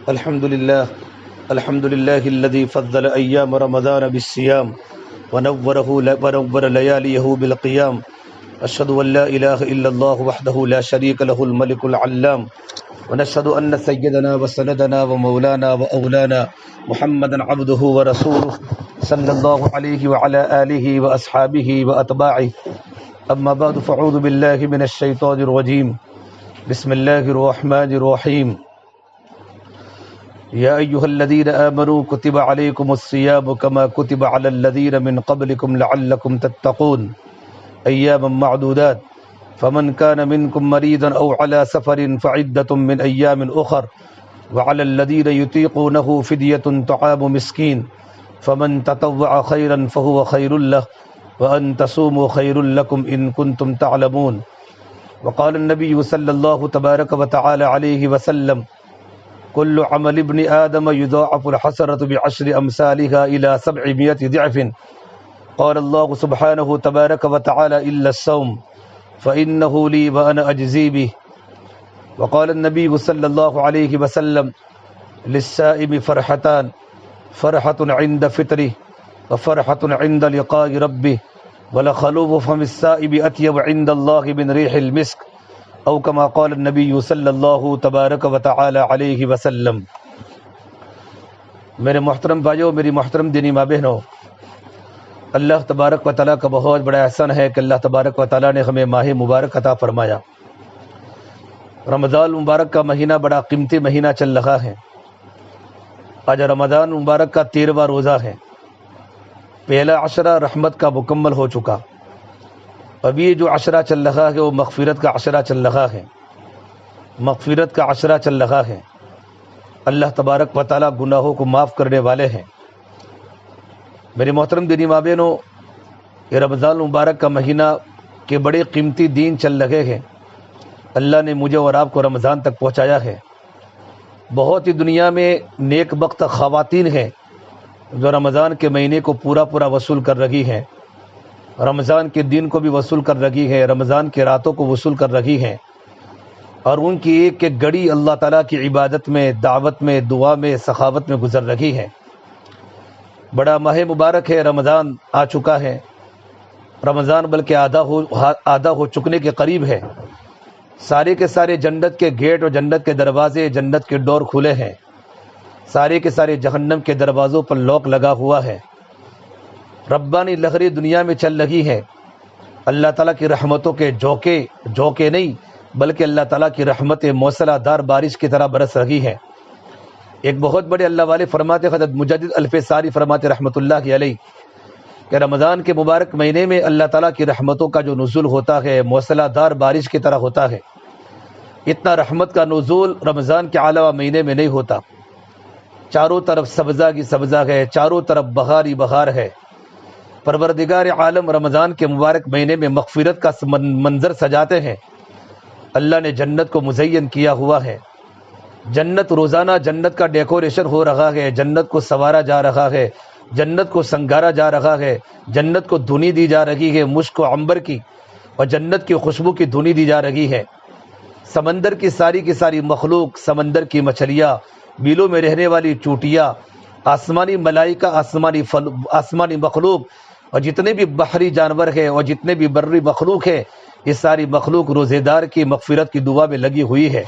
الحمد لله الذي فضل أيام رمضان بالصيام ونور لياليه بالقيام. أشهد أن لا إله إلا الله وحده لا شريك له الملك العلام. ونشهد أن سيدنا وسندنا ومولانا وأولانا محمدا عبده ورسوله صلى الله عليه وعلى آله وأصحابه وأتباعه. أما بعد فأعوذ بالله من الشيطان الرجيم. بسم الله الرحمن الرحيم. يا أيها الذين آمنوا كتب عليكم الصيام كما كتب على الذين من قبلكم لعلكم تتقون أياما معدودات فمن كان منكم مريضا أو على سفر فعدة من أيام أخر وعلى الذين يطيقونه فدية طعام مسكين فمن تطوع خيرا فهو خير له وأن تصوموا خير لكم إن كنتم تعلمون. وقال النبي صلى الله تبارك وتعالى عليه وسلم كل عمل ابن آدم يضاعف الحسنة بعشر أمثالها إلى 700 ضعف. قال الله سبحانه تبارك وتعالى إلا الصوم فإنه لي وأنا أجزي به. وقال النبي صلى الله عليه وسلم للصائم فرحتان فرحة عند فطره وفرحة عند لقاء ربه ولخلوف فم الصائم أطيب عند الله من ريح المسك او کما قال النبی صلی اللہ تبارک و تعالی علیہ وسلم. میرے محترم بھائیوں، میری محترم دینی ماں بہنوں، اللہ تبارک و تعالیٰ کا بہت بڑا احسان ہے کہ اللہ تبارک و تعالیٰ نے ہمیں ماہ مبارک عطا فرمایا. رمضان مبارک کا مہینہ بڑا قیمتی مہینہ چل رہا ہے. آج رمضان مبارک کا 13واں روزہ ہے. پہلا عشرہ رحمت کا مکمل ہو چکا. ابھی جو عشرہ چل رہا ہے وہ مغفرت کا عشرہ چل رہا ہے. مغفرت کا عشرہ چل رہا ہے. اللہ تبارک و تعالیٰ گناہوں کو معاف کرنے والے ہیں. میرے محترم دینی ماں بہنوں، یہ رمضان مبارک کا مہینہ کے بڑے قیمتی دین چل رہے ہیں. اللہ نے مجھے اور آپ کو رمضان تک پہنچایا ہے. بہت ہی دنیا میں نیک بخت خواتین ہیں جو رمضان کے مہینے کو پورا وصول کر رہی ہیں. رمضان کے دن کو بھی وصول کر رہی ہے، رمضان کی راتوں کو وصول کر رہی ہیں، اور ان کی ایک ایک گھڑی اللہ تعالیٰ کی عبادت میں، دعوت میں، دعا میں، سخاوت میں گزر رہی ہے. بڑا ماہ مبارک ہے. رمضان آ چکا ہے. رمضان بلکہ آدھا ہو چکنے کے قریب ہے. سارے کے سارے جنت کے گیٹ اور جنت کے دروازے، جنت کے ڈور کھلے ہیں. سارے کے سارے جہنم کے دروازوں پر لاک لگا ہوا ہے. ربانی لہری دنیا میں چل رہی ہے. اللہ تعالیٰ کی رحمتوں کے جھونکے نہیں بلکہ اللہ تعالیٰ کی رحمت موسلا دار بارش کی طرح برس رہی ہے. ایک بہت بڑے اللہ والے فرماتے، حضرت مجدد الفساری فرماتے رحمۃ اللہ علیہ، کہ رمضان کے مبارک مہینے میں اللہ تعالیٰ کی رحمتوں کا جو نزول ہوتا ہے موسلا دار بارش کی طرح ہوتا ہے. اتنا رحمت کا نزول رمضان کے علاوہ مہینے میں نہیں ہوتا. چاروں طرف سبزہ کی سبزہ ہے، چاروں طرف بہار ہی بہار ہے. پروردگار عالم رمضان کے مبارک مہینے میں مغفرت کا منظر سجاتے ہیں. اللہ نے جنت کو مزین کیا ہوا ہے. جنت روزانہ جنت کا ڈیکوریشن ہو رہا ہے، جنت کو سنوارا جا رہا ہے، جنت کو سنگارا جا رہا ہے، جنت کو دھنی دی جا رہی ہے مشک و عنبر کی، اور جنت کی خوشبو کی دھنی دی جا رہی ہے. سمندر کی ساری مخلوق، سمندر کی مچھلیاں، بیلوں میں رہنے والی چوٹیاں، آسمانی ملائکہ، آسمانی مخلوق، اور جتنے بھی بحری جانور ہیں اور جتنے بھی بری مخلوق ہیں، یہ ساری مخلوق روزے دار کی مغفرت کی دعا میں لگی ہوئی ہے.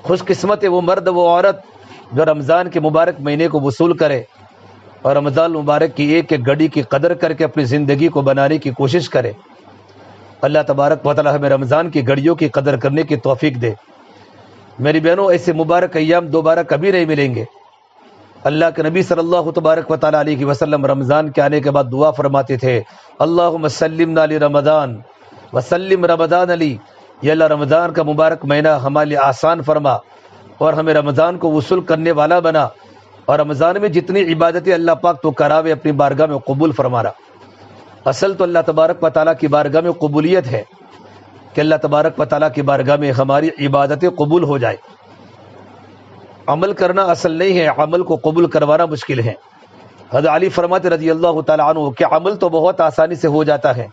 خوش قسمت ہے وہ مرد وہ عورت جو رمضان کے مبارک مہینے کو وصول کرے اور رمضان مبارک کی ایک ایک گھڑی کی قدر کر کے اپنی زندگی کو بنانے کی کوشش کرے. اللہ تبارک و تعالی ہمیں رمضان کی گھڑیوں کی قدر کرنے کی توفیق دے. میری بہنوں، ایسے مبارک ایام دوبارہ کبھی نہیں ملیں گے. اللہ کے نبی صلی اللہ تبارک و تعالی علیہ وسلم رمضان کے آنے کے بعد دعا فرماتے تھے، اللہم سلمنا لرمضان وسلم رمضان علی. یا اللہ رمضان کا مبارک مہینہ ہمارے لیے آسان فرما اور ہمیں رمضان کو وصول کرنے والا بنا، اور رمضان میں جتنی عبادتیں اللہ پاک تو کراوے اپنی بارگاہ میں قبول فرمانا. اصل تو اللہ تبارک و تعالیٰ کی بارگاہ میں قبولیت ہے کہ اللہ تبارک و تعالیٰ کی بارگاہ میں ہماری عبادتیں قبول ہو جائے. عمل کرنا اصل نہیں ہے، عمل کو قبول کروانا مشکل ہے. حضرت علی فرماتے رضی اللہ تعالیٰ عنہ کہ عمل تو بہت آسانی سے ہو جاتا ہے.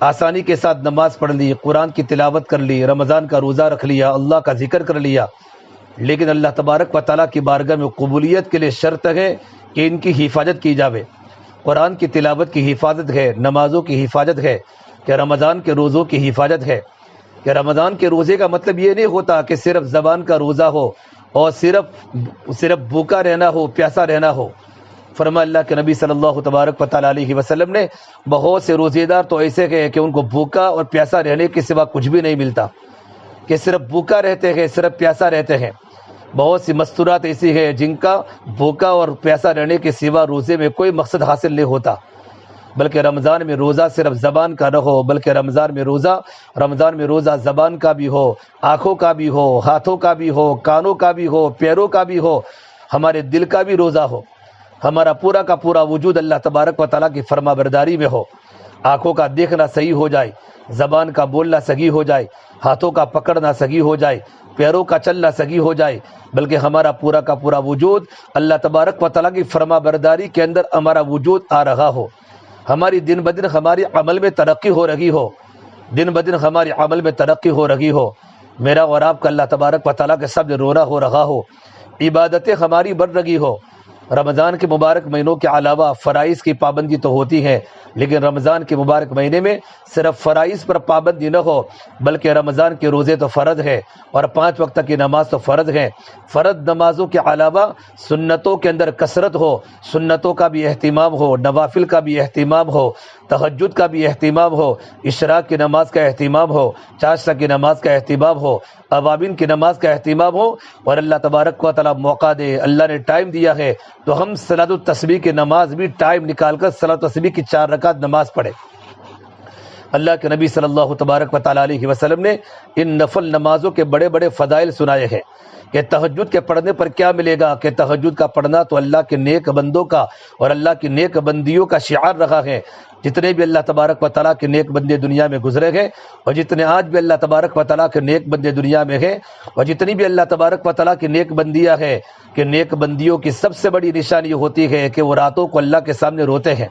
آسانی کے ساتھ نماز پڑھ لی، قرآن کی تلاوت کر لی، رمضان کا روزہ رکھ لیا، اللہ کا ذکر کر لیا، لیکن اللہ تبارک و تعالیٰ کی بارگاہ میں قبولیت کے لیے شرط ہے کہ ان کی حفاظت کی جاوے۔ قرآن کی تلاوت کی حفاظت ہے، نمازوں کی حفاظت ہے، کہ رمضان کے روزوں کی حفاظت ہے۔ کہ رمضان کے روزے کا مطلب یہ نہیں ہوتا کہ صرف زبان کا روزہ ہو اور صرف بھوکا رہنا ہو، پیاسا رہنا ہو۔ فرمایا اللہ کے نبی صلی اللہ تبارک و تعالیٰ علیہ وسلم نے بہت سے روزے دار تو ایسے ہیں کہ ان کو بھوکا اور پیاسا رہنے کے سوا کچھ بھی نہیں ملتا، کہ صرف بھوکا رہتے ہیں، صرف پیاسا رہتے ہیں۔ بہت سی مستورات ایسی ہیں جن کا بھوکا اور پیاسا رہنے کے سوا روزے میں کوئی مقصد حاصل نہیں ہوتا، بلکہ رمضان میں روزہ صرف زبان کا نہ ہو، بلکہ رمضان میں روزہ زبان کا بھی ہو، آنکھوں کا بھی ہو، ہاتھوں کا بھی ہو، کانوں کا بھی ہو، پیروں کا بھی ہو، ہمارے دل کا بھی روزہ ہو، ہمارا پورا کا پورا وجود اللہ تبارک و تعالیٰ کی فرما برداری میں ہو۔ آنکھوں کا دیکھنا صحیح ہو جائے، زبان کا بولنا صحیح ہو جائے، ہاتھوں کا پکڑنا صحیح ہو جائے، پیروں کا چلنا صحیح ہو جائے، بلکہ ہمارا پورا کا پورا وجود اللہ تبارک و تعالیٰ کی فرما برداری کے اندر ہمارا وجود آ رہا ہو۔ ہماری دن بدن ہماری عمل میں ترقی ہو رہی ہو، دن بدن ہماری عمل میں ترقی ہو رہی ہو، میرا اور آپ کا اللہ تبارک و تعالیٰ کے سامنے رونا ہو رہا ہو، عبادتیں ہماری بڑھ رہی ہو۔ رمضان کے مبارک مہینوں کے علاوہ فرائض کی پابندی تو ہوتی ہے، لیکن رمضان کے مبارک مہینے میں صرف فرائض پر پابندی نہ ہو، بلکہ رمضان کے روزے تو فرض ہے اور 5 وقت کی نماز تو فرض ہے۔ فرض نمازوں کے علاوہ سنتوں کے اندر کثرت ہو، سنتوں کا بھی اہتمام ہو، نوافل کا بھی اہتمام ہو، تہجد کا بھی اہتمام ہو، اشراق کی نماز کا اہتمام ہو، چاشتہ کی نماز کا اہتمام ہو، اوابین کی نماز کا اہتمام ہو، اور اللہ تبارک و تعالیٰ موقع دے، اللہ نے ٹائم دیا ہے تو ہم صلاۃ التسبیح کی نماز بھی ٹائم نکال کر صلاۃ التسبیح کی 4 رکعت نماز پڑھے۔ اللہ کے نبی صلی اللہ تبارک و تعالیٰ علیہ وسلم نے ان نفل نمازوں کے بڑے بڑے فضائل سنائے ہیں کہ تہجد کے پڑھنے پر کیا ملے گا، کہ تہجد کا پڑھنا تو اللہ کے نیک بندوں کا اور اللہ کی نیک بندیوں کا شعار رہا ہے۔ جتنے بھی اللہ تبارک و تعالیٰ کے نیک بندے دنیا میں گزرے ہیں اور جتنے آج بھی اللہ تبارک و تعالیٰ کے نیک بندے دنیا میں ہیں اور جتنی بھی اللہ تبارک و تعالیٰ کی نیک بندیاں ہیں، کہ نیک بندیوں کی سب سے بڑی نشانی یہ ہوتی ہے کہ وہ راتوں کو اللہ کے سامنے روتے ہیں۔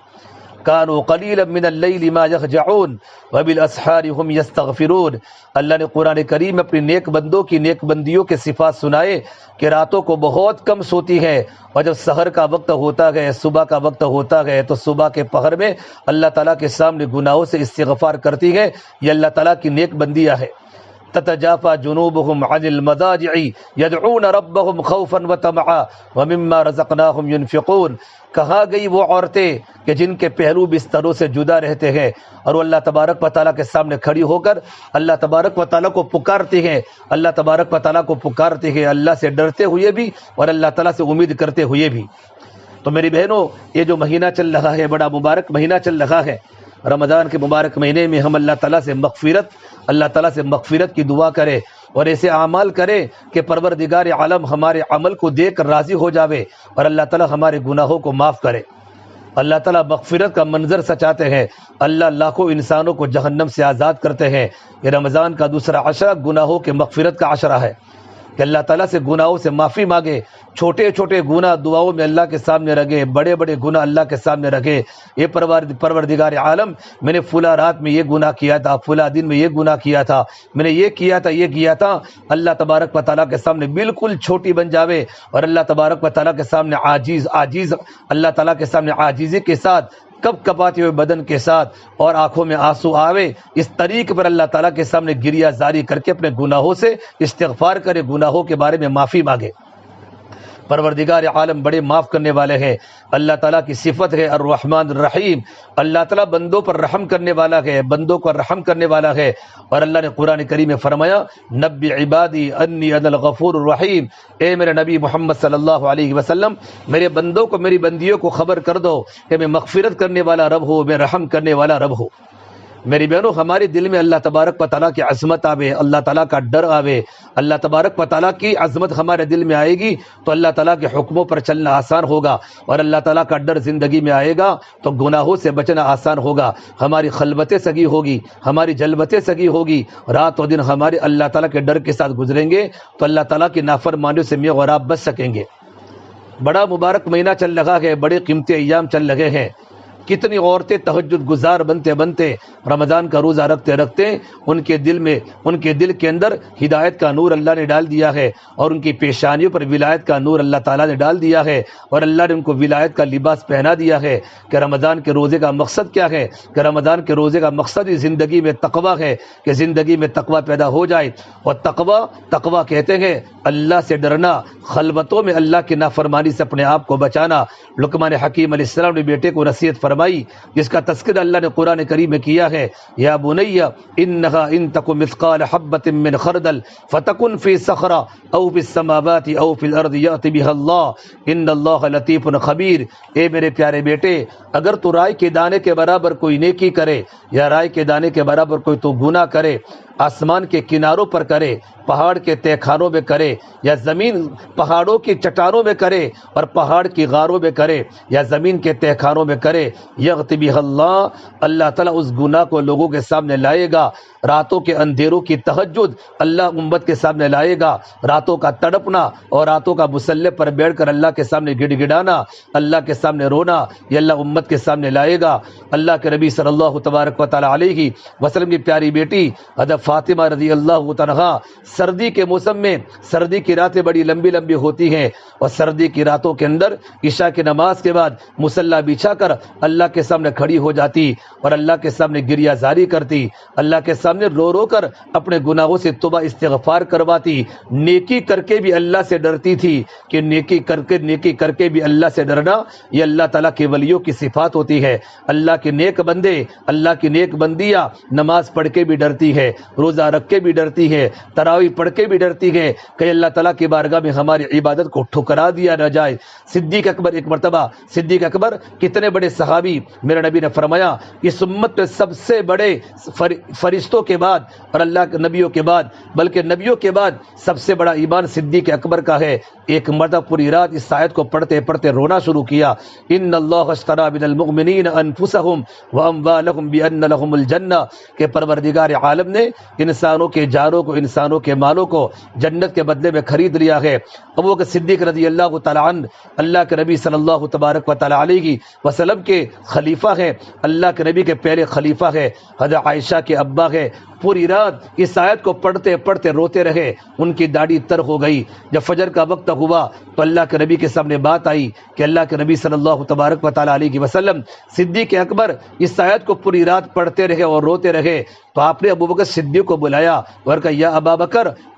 کانوا قلیلا من اللیل ما یہجعون وبالاسحار هم یستغفرون۔ اللہ نے قرآن کریم میں اپنی نیک بندوں کی نیک بندیوں کے صفات سنائے کہ راتوں کو بہت کم سوتی ہے، اور جب سحر کا وقت ہوتا ہے، صبح کا وقت ہوتا ہے، تو صبح کے پہر میں اللہ تعالیٰ کے سامنے گناہوں سے استغفار کرتی ہے۔ یہ اللہ تعالیٰ کی نیک بندیاں ہے۔ تتجافى جنوبهم عن المضاجع يدعون ربهم خوفا وطمعا ومما رزقناهم ينفقون۔ کہاں گئی وہ عورتیں کہ جن کے پہلو بستروں سے جدا رہتے ہیں اور وہ اللہ تبارک و تعالیٰ کے سامنے کھڑی ہو کر اللہ تبارک و تعالیٰ کو پکارتی ہیں، اللہ تبارک و تعالیٰ کو پکارتی ہیں، اللہ سے ڈرتے ہوئے بھی اور اللہ تعالیٰ سے امید کرتے ہوئے بھی۔ تو میری بہنوں، یہ جو مہینہ چل رہا ہے بڑا مبارک مہینہ چل رہا ہے، رمضان کے مبارک مہینے میں ہم اللہ تعالیٰ سے مغفرت کی دعا کرے اور ایسے اعمال کرے کہ پروردگار عالم ہمارے عمل کو دیکھ کر راضی ہو جاوے اور اللہ تعالیٰ ہمارے گناہوں کو معاف کرے۔ اللہ تعالیٰ مغفرت کا منظر سچاتے ہیں، اللہ لاکھوں انسانوں کو جہنم سے آزاد کرتے ہیں۔ یہ رمضان کا دوسرا عشرہ گناہوں کے مغفرت کا عشرہ ہے کہ اللہ تعالیٰ سے گناہوں سے معافی مانگے، چھوٹے چھوٹے گناہ دعاؤں میں اللہ کے سامنے رکھے، بڑے بڑے گناہ اللہ کے سامنے رکھے۔ یہ پروردگار عالم، میں نے فلاں رات میں یہ گناہ کیا تھا، فلاں دن میں یہ گناہ کیا تھا، میں نے یہ کیا تھا، اللہ تبارک و تعالیٰ کے سامنے بالکل چھوٹی بن جاوے اور اللہ تبارک و تعالیٰ کے سامنے عاجز اللہ تعالیٰ کے سامنے عاجزی کے ساتھ، کب کپاتے ہوئے بدن کے ساتھ اور آنکھوں میں آنسو آوے، اس طریقے پر اللہ تعالیٰ کے سامنے گریہ زاری کر کے اپنے گناہوں سے استغفار کرے، گناہوں کے بارے میں معافی مانگے۔ پروردگار عالم بڑے معاف کرنے والے ہیں۔ اللہ تعالیٰ کی صفت ہے الرحمن الرحیم، اللہ تعالیٰ بندوں پر رحم کرنے والا ہے، بندوں پر رحم کرنے والا ہے۔ اور اللہ نے قرآن کریم میں فرمایا نبی عبادی انی انا الغفور الرحیم، اے میرے نبی محمد صلی اللہ علیہ وسلم، میرے بندوں کو، میری بندیوں کو خبر کر دو کہ میں مغفرت کرنے والا رب ہوں، میں رحم کرنے والا رب ہوں۔ میری بہنوں، ہمارے دل میں اللہ تبارک و تعالیٰ کی عظمت آوے، اللہ تعالیٰ کا ڈر آوے، اللہ تبارک و تعالیٰ کی عظمت ہمارے دل میں آئے گی تو اللہ تعالیٰ کے حکموں پر چلنا آسان ہوگا، اور اللہ تعالیٰ کا ڈر زندگی میں آئے گا تو گناہوں سے بچنا آسان ہوگا، ہماری خلوتیں سگی ہوگی، ہماری جلوتیں سگی ہوگی، رات و دن ہمارے اللہ تعالیٰ کے ڈر کے ساتھ گزریں گے تو اللہ تعالیٰ کی نافرمانیوں سے میں اور آپ بچ سکیں گے۔ بڑا مبارک مہینہ چل رہا ہے، بڑے قیمتی ایام چل رہے ہیں۔ کتنی عورتیں تہجد گزار بنتے بنتے رمضان کا روزہ رکھتے رکھتے ان کے دل کے اندر ہدایت کا نور اللہ نے ڈال دیا ہے، اور ان کی پیشانیوں پر ولایت کا نور اللہ تعالیٰ نے ڈال دیا ہے، اور اللہ نے ان کو ولایت کا لباس پہنا دیا ہے۔ کہ رمضان کے روزے کا مقصد کیا ہے؟ کہ رمضان کے روزے کا مقصد ہی زندگی میں تقویٰ ہے، کہ زندگی میں تقویٰ پیدا ہو جائے۔ اور تقویٰ کہتے ہیں اللہ سے ڈرنا، خلوتوں میں اللہ کی نافرمانی سے اپنے آپ کو بچانا۔ لقمان حکیم علیہ السلام نے بیٹے کو نصیحت فرمائی، جس کا تذکرہ اللہ نے قرآن کریم میں کیا ہے، یا بنی انہا ان تک مثقال حبۃ من خردل فتکن فی صخرہ او فی السماوات او فی الارض یأتی بها اللہ ان اللہ لطیف خبیر۔ اے میرے پیارے بیٹے، اگر تو رائے کے دانے کے برابر کوئی نیکی کرے یا رائے کے دانے کے برابر کوئی تو گناہ کرے، آسمان کے کناروں پر کرے، پہاڑ کے تہ خانوں میں کرے، یا زمین پہاڑوں کی چٹانوں میں کرے اور پہاڑ کی غاروں میں کرے، یا زمین کے تہ خانوں میں کرے، یغتی بہ اللہ تعالیٰ اس گناہ کو لوگوں کے سامنے لائے گا۔ راتوں کے اندھیروں کی تہجد اللہ امت کے سامنے لائے گا، راتوں کا تڑپنا اور راتوں کا مسلح پر بیٹھ کر اللہ کے سامنے گڑ گڑانا، اللہ کے سامنے رونا، یہ اللہ امت کے سامنے لائے گا۔ اللہ کے نبی صلی اللہ تبارک و تعالیٰ علیہ وسلم کی پیاری بیٹی حضرت فاطمہ رضی اللہ عنہا، سردی کے موسم میں سردی کی راتیں بڑی لمبی لمبی ہوتی ہیں، اور سردی کی راتوں کے اندر عشاء کی نماز کے بعد مصلی بچھا کر اللہ کے سامنے کھڑی ہو جاتی اور اللہ کے سامنے گریہ زاری کرتی، اللہ کے سامنے رو رو کر اپنے گناہوں سے توبہ استغفار کرواتی، نیکی کر کے بھی اللہ سے ڈرتی تھی، کہ نیکی کر کے بھی اللہ سے ڈرنا یہ اللہ تعالیٰ کے ولیوں کی صفات ہوتی ہے۔ اللہ کے نیک بندے، اللہ کی نیک بندیاں نماز پڑھ کے بھی ڈرتی ہے، روزہ رکھ کے بھی ڈرتی ہے، تراویح پڑھ کے بھی ڈرتی ہے کہ اللہ تعالیٰ کی بارگاہ میں ہماری عبادت کو ٹھکرا دیا نہ جائے۔ صدیق اکبر، ایک مرتبہ صدیق اکبر کتنے بڑے صحابی، میرے نبی نے فرمایا اس امت میں سب سے بڑے فرشتوں کے بعد اور اللہ کے نبیوں کے بعد، بلکہ نبیوں کے بعد سب سے بڑا ایمان صدیق اکبر کا ہے۔ ایک مرتبہ پوری رات اس آیت کو پڑھتے پڑھتے رونا شروع کیا، ان اللہ اشتری من المؤمنین انفسهم واموالهم بان لهم الجنہ، کہ پروردگار عالم نے انسانوں کے جانوں کو، انسانوں کے مالوں کو جنت کے بدلے میں خرید لیا ہے۔ ابو بکر صدیق رضی اللہ تعالی عنہ اللہ کے نبی صلی اللہ تبارک و تعالی علیہ وسلم کے خلیفہ ہیں، اللہ کے نبی کے پہلے خلیفہ ہے، حضرت عائشہ کے ابا ہے۔ پوری رات اس آیت کو پڑھتے پڑھتے روتے رہے، ان کی داڑھی تر ہو گئی۔ جب فجر کا وقت ہوا تو اللہ کے نبی کے سامنے بات آئی کہ اللہ کے نبی صلی اللہ تبارک و تعالی علیہ وسلم صدیق اکبر اس آیت کو پوری رات پڑھتے رہے اور روتے رہے، تو آپ نے ابو بکر صدیق کو بلایا اور کہا یا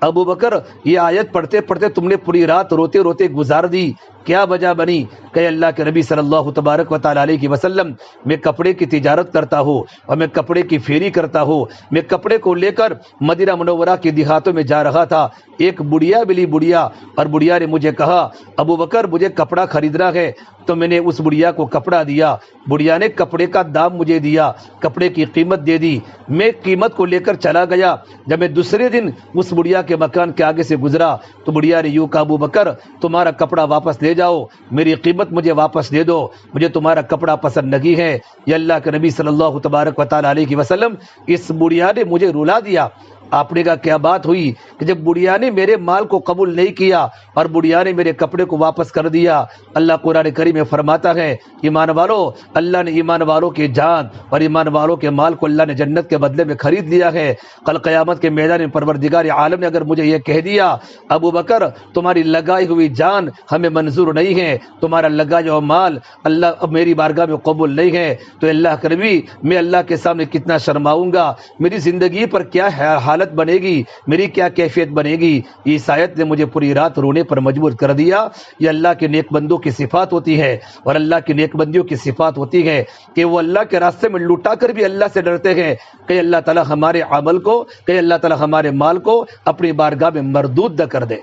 ابو بکر یہ آیت پڑھتے پڑھتے تم نے پوری رات روتے روتے گزار دی، کیا وجہ بنی؟ کہ اللہ کے نبی صلی اللہ تبارک و تعالی علیہ وسلم، میں کپڑے کی تجارت کرتا ہوں اور میں کپڑے کی پھیری کرتا ہوں، میں کپڑے کو لے کر مدینہ منورہ کی دیہاتوں میں جا رہا تھا، ایک بڑھیا ملی بڑھیا، اور بڑھیا نے مجھے کہا ابو بکر مجھے کپڑا خریدنا ہے، تو میں نے اس بڑھیا کو کپڑا دیا، بڑھیا نے کپڑے کا دام مجھے دیا، کپڑے کی قیمت دے دی، میں قیمت کو لے کر چلا گیا۔ جب میں دوسرے دن اس بڑھیا کے مکان کے آگے سے گزرا تو بڑھیا نے یوں کہا ابو بکر تمہارا کپڑا واپس لے جاؤ، میری قیمت مجھے واپس دے دو، مجھے تمہارا کپڑا پسند نہیں ہے۔ یہ اللہ کے نبی صلی اللہ تبارک و تعالی علیہ وسلم، اس بڑھیا نے مجھے رلا دیا۔ آپ نے کہا کیا بات ہوئی؟ کہ جب بڑھیا نے میرے مال کو قبول نہیں کیا اور بڑھیا نے میرے کپڑے کو واپس کر دیا۔ اللہ قرآن کریم میں فرماتا ہے ایمان والو، اللہ نے ایمان والوں کی جان اور ایمان والوں کے مال کو اللہ نے جنت کے بدلے میں خرید لیا ہے۔ کل قیامت کے میدان میں پروردگار عالم نے اگر مجھے یہ کہہ دیا ابو بکر تمہاری لگائی ہوئی جان ہمیں منظور نہیں ہے، تمہارا لگایا ہوا مال اللہ میری بارگاہ میں قبول نہیں ہے، تو اللہ کے نبی میں اللہ کے سامنے کتنا شرماؤں گا، میری زندگی پر کیا حالت بنے گی، میری کیا کیفیت بنے گی۔ اس آیت نے مجھے پوری رات رونے پر مجبور کر دیا۔ یہ اللہ کے نیک بندوں کی صفات ہوتی ہے، اور اللہ کے نیک بندیوں کی صفات ہوتی ہے کہ وہ اللہ کے راستے میں لٹا کر بھی اللہ سے ڈرتے ہیں کہ اللہ تعالی ہمارے عمل کو، کہ اللہ تعالی ہمارے مال کو اپنی بارگاہ میں مردود نہ کر دے۔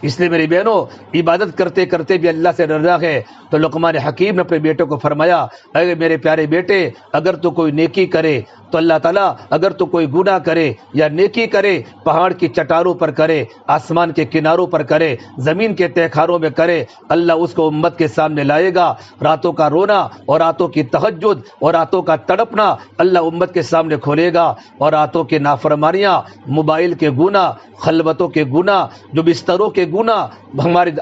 اس لیے میری بہنوں عبادت کرتے کرتے بھی اللہ سے ڈرنا ہے۔ تو لقمان حکیم نے اپنے بیٹے کو فرمایا اے میرے پیارے بیٹے، اگر تو کوئی نیکی کرے تو اللہ تعالیٰ اگر تو کوئی گناہ کرے یا نیکی کرے، پہاڑ کی چٹانوں پر کرے، آسمان کے کناروں پر کرے، زمین کے تہہ خانوں میں کرے، اللہ اس کو امت کے سامنے لائے گا۔ راتوں کا رونا اور راتوں کی تہجد اور راتوں کا تڑپنا اللہ امت کے سامنے کھولے گا، اور راتوں کے نافرمانیاں، موبائل کے گناہ، خلوتوں کے گناہ، جو بستروں کے گناہ،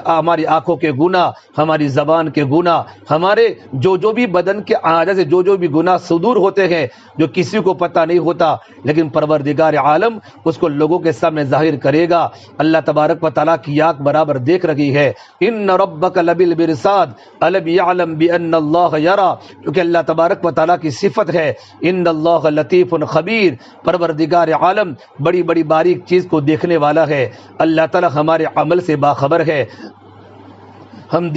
ہماری آنکھوں کے گناہ، ہماری زبان کے گناہ، ہمارے جو بھی بدن کے اعضاء سے جو بھی گناہ صدور ہوتے ہیں، جو کسی کو پتہ نہیں ہوتا، لیکن پروردگار عالم اس کو لوگوں کے سامنے ظاہر کرے گا۔ اللہ تبارک و تعالیٰ کی آنکھ برابر دیکھ رہی ہے۔ ان ربک لبالمرصاد الم یعلم بان اللہ یرا، کیونکہ اللہ تبارک و تعالیٰ کی صفت ہے ان اللہ لطیف خبیر، پروردگار عالم بڑی بڑی باریک چیز کو دیکھنے والا ہے۔ اللہ تعالیٰ ہمارے عمل سے باخبر ہے۔ ہم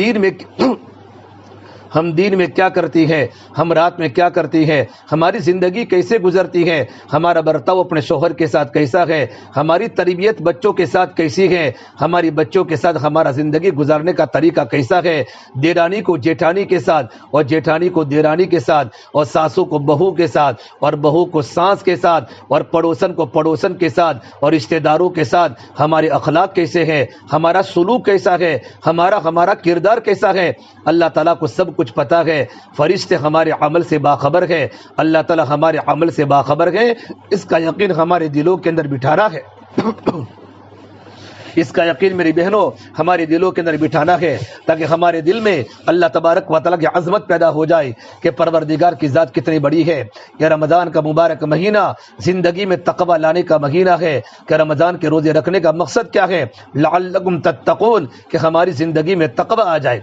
دین میں کیا کرتی ہے، ہم رات میں کیا کرتی ہے، ہماری زندگی کیسے گزرتی ہے، ہمارا برتاؤ اپنے شوہر کے ساتھ کیسا ہے، ہماری تربیت بچوں کے ساتھ کیسی ہے، ہماری بچوں کے ساتھ ہمارا زندگی گزارنے کا طریقہ کیسا ہے، دیرانی کو جیٹھانی کے ساتھ اور جیٹھانی کو دیرانی کے ساتھ، اور ساسو کو بہو کے ساتھ اور بہو کو ساس کے ساتھ، اور پڑوسن کو پڑوسن کے ساتھ اور رشتہ داروں کے ساتھ ہمارے اخلاق کیسے ہیں، ہمارا سلوک کیسا ہے، ہمارا کردار کیسا ہے، اللہ تعالیٰ کو سب کچھ پتہ ہے۔ فرشتے ہمارے عمل سے باخبر ہے، اللہ تعالیٰ ہمارے عمل سے باخبر ہے۔ اس کا یقین ہمارے دلوں کے اندر بٹھانا ہے، اس کا یقین میری بہنوں ہمارے دلوں کے اندر بٹھانا ہے، تاکہ ہمارے دل میں اللہ تبارک و تعالیٰ کی عظمت پیدا ہو جائے کہ پروردگار کی ذات کتنی بڑی ہے۔ یہ رمضان کا مبارک مہینہ زندگی میں تقوی لانے کا مہینہ ہے کہ رمضان کے روزے رکھنے کا مقصد کیا ہے؟ لعلکم تتقون، کہ ہماری زندگی میں تقوی آ جائے۔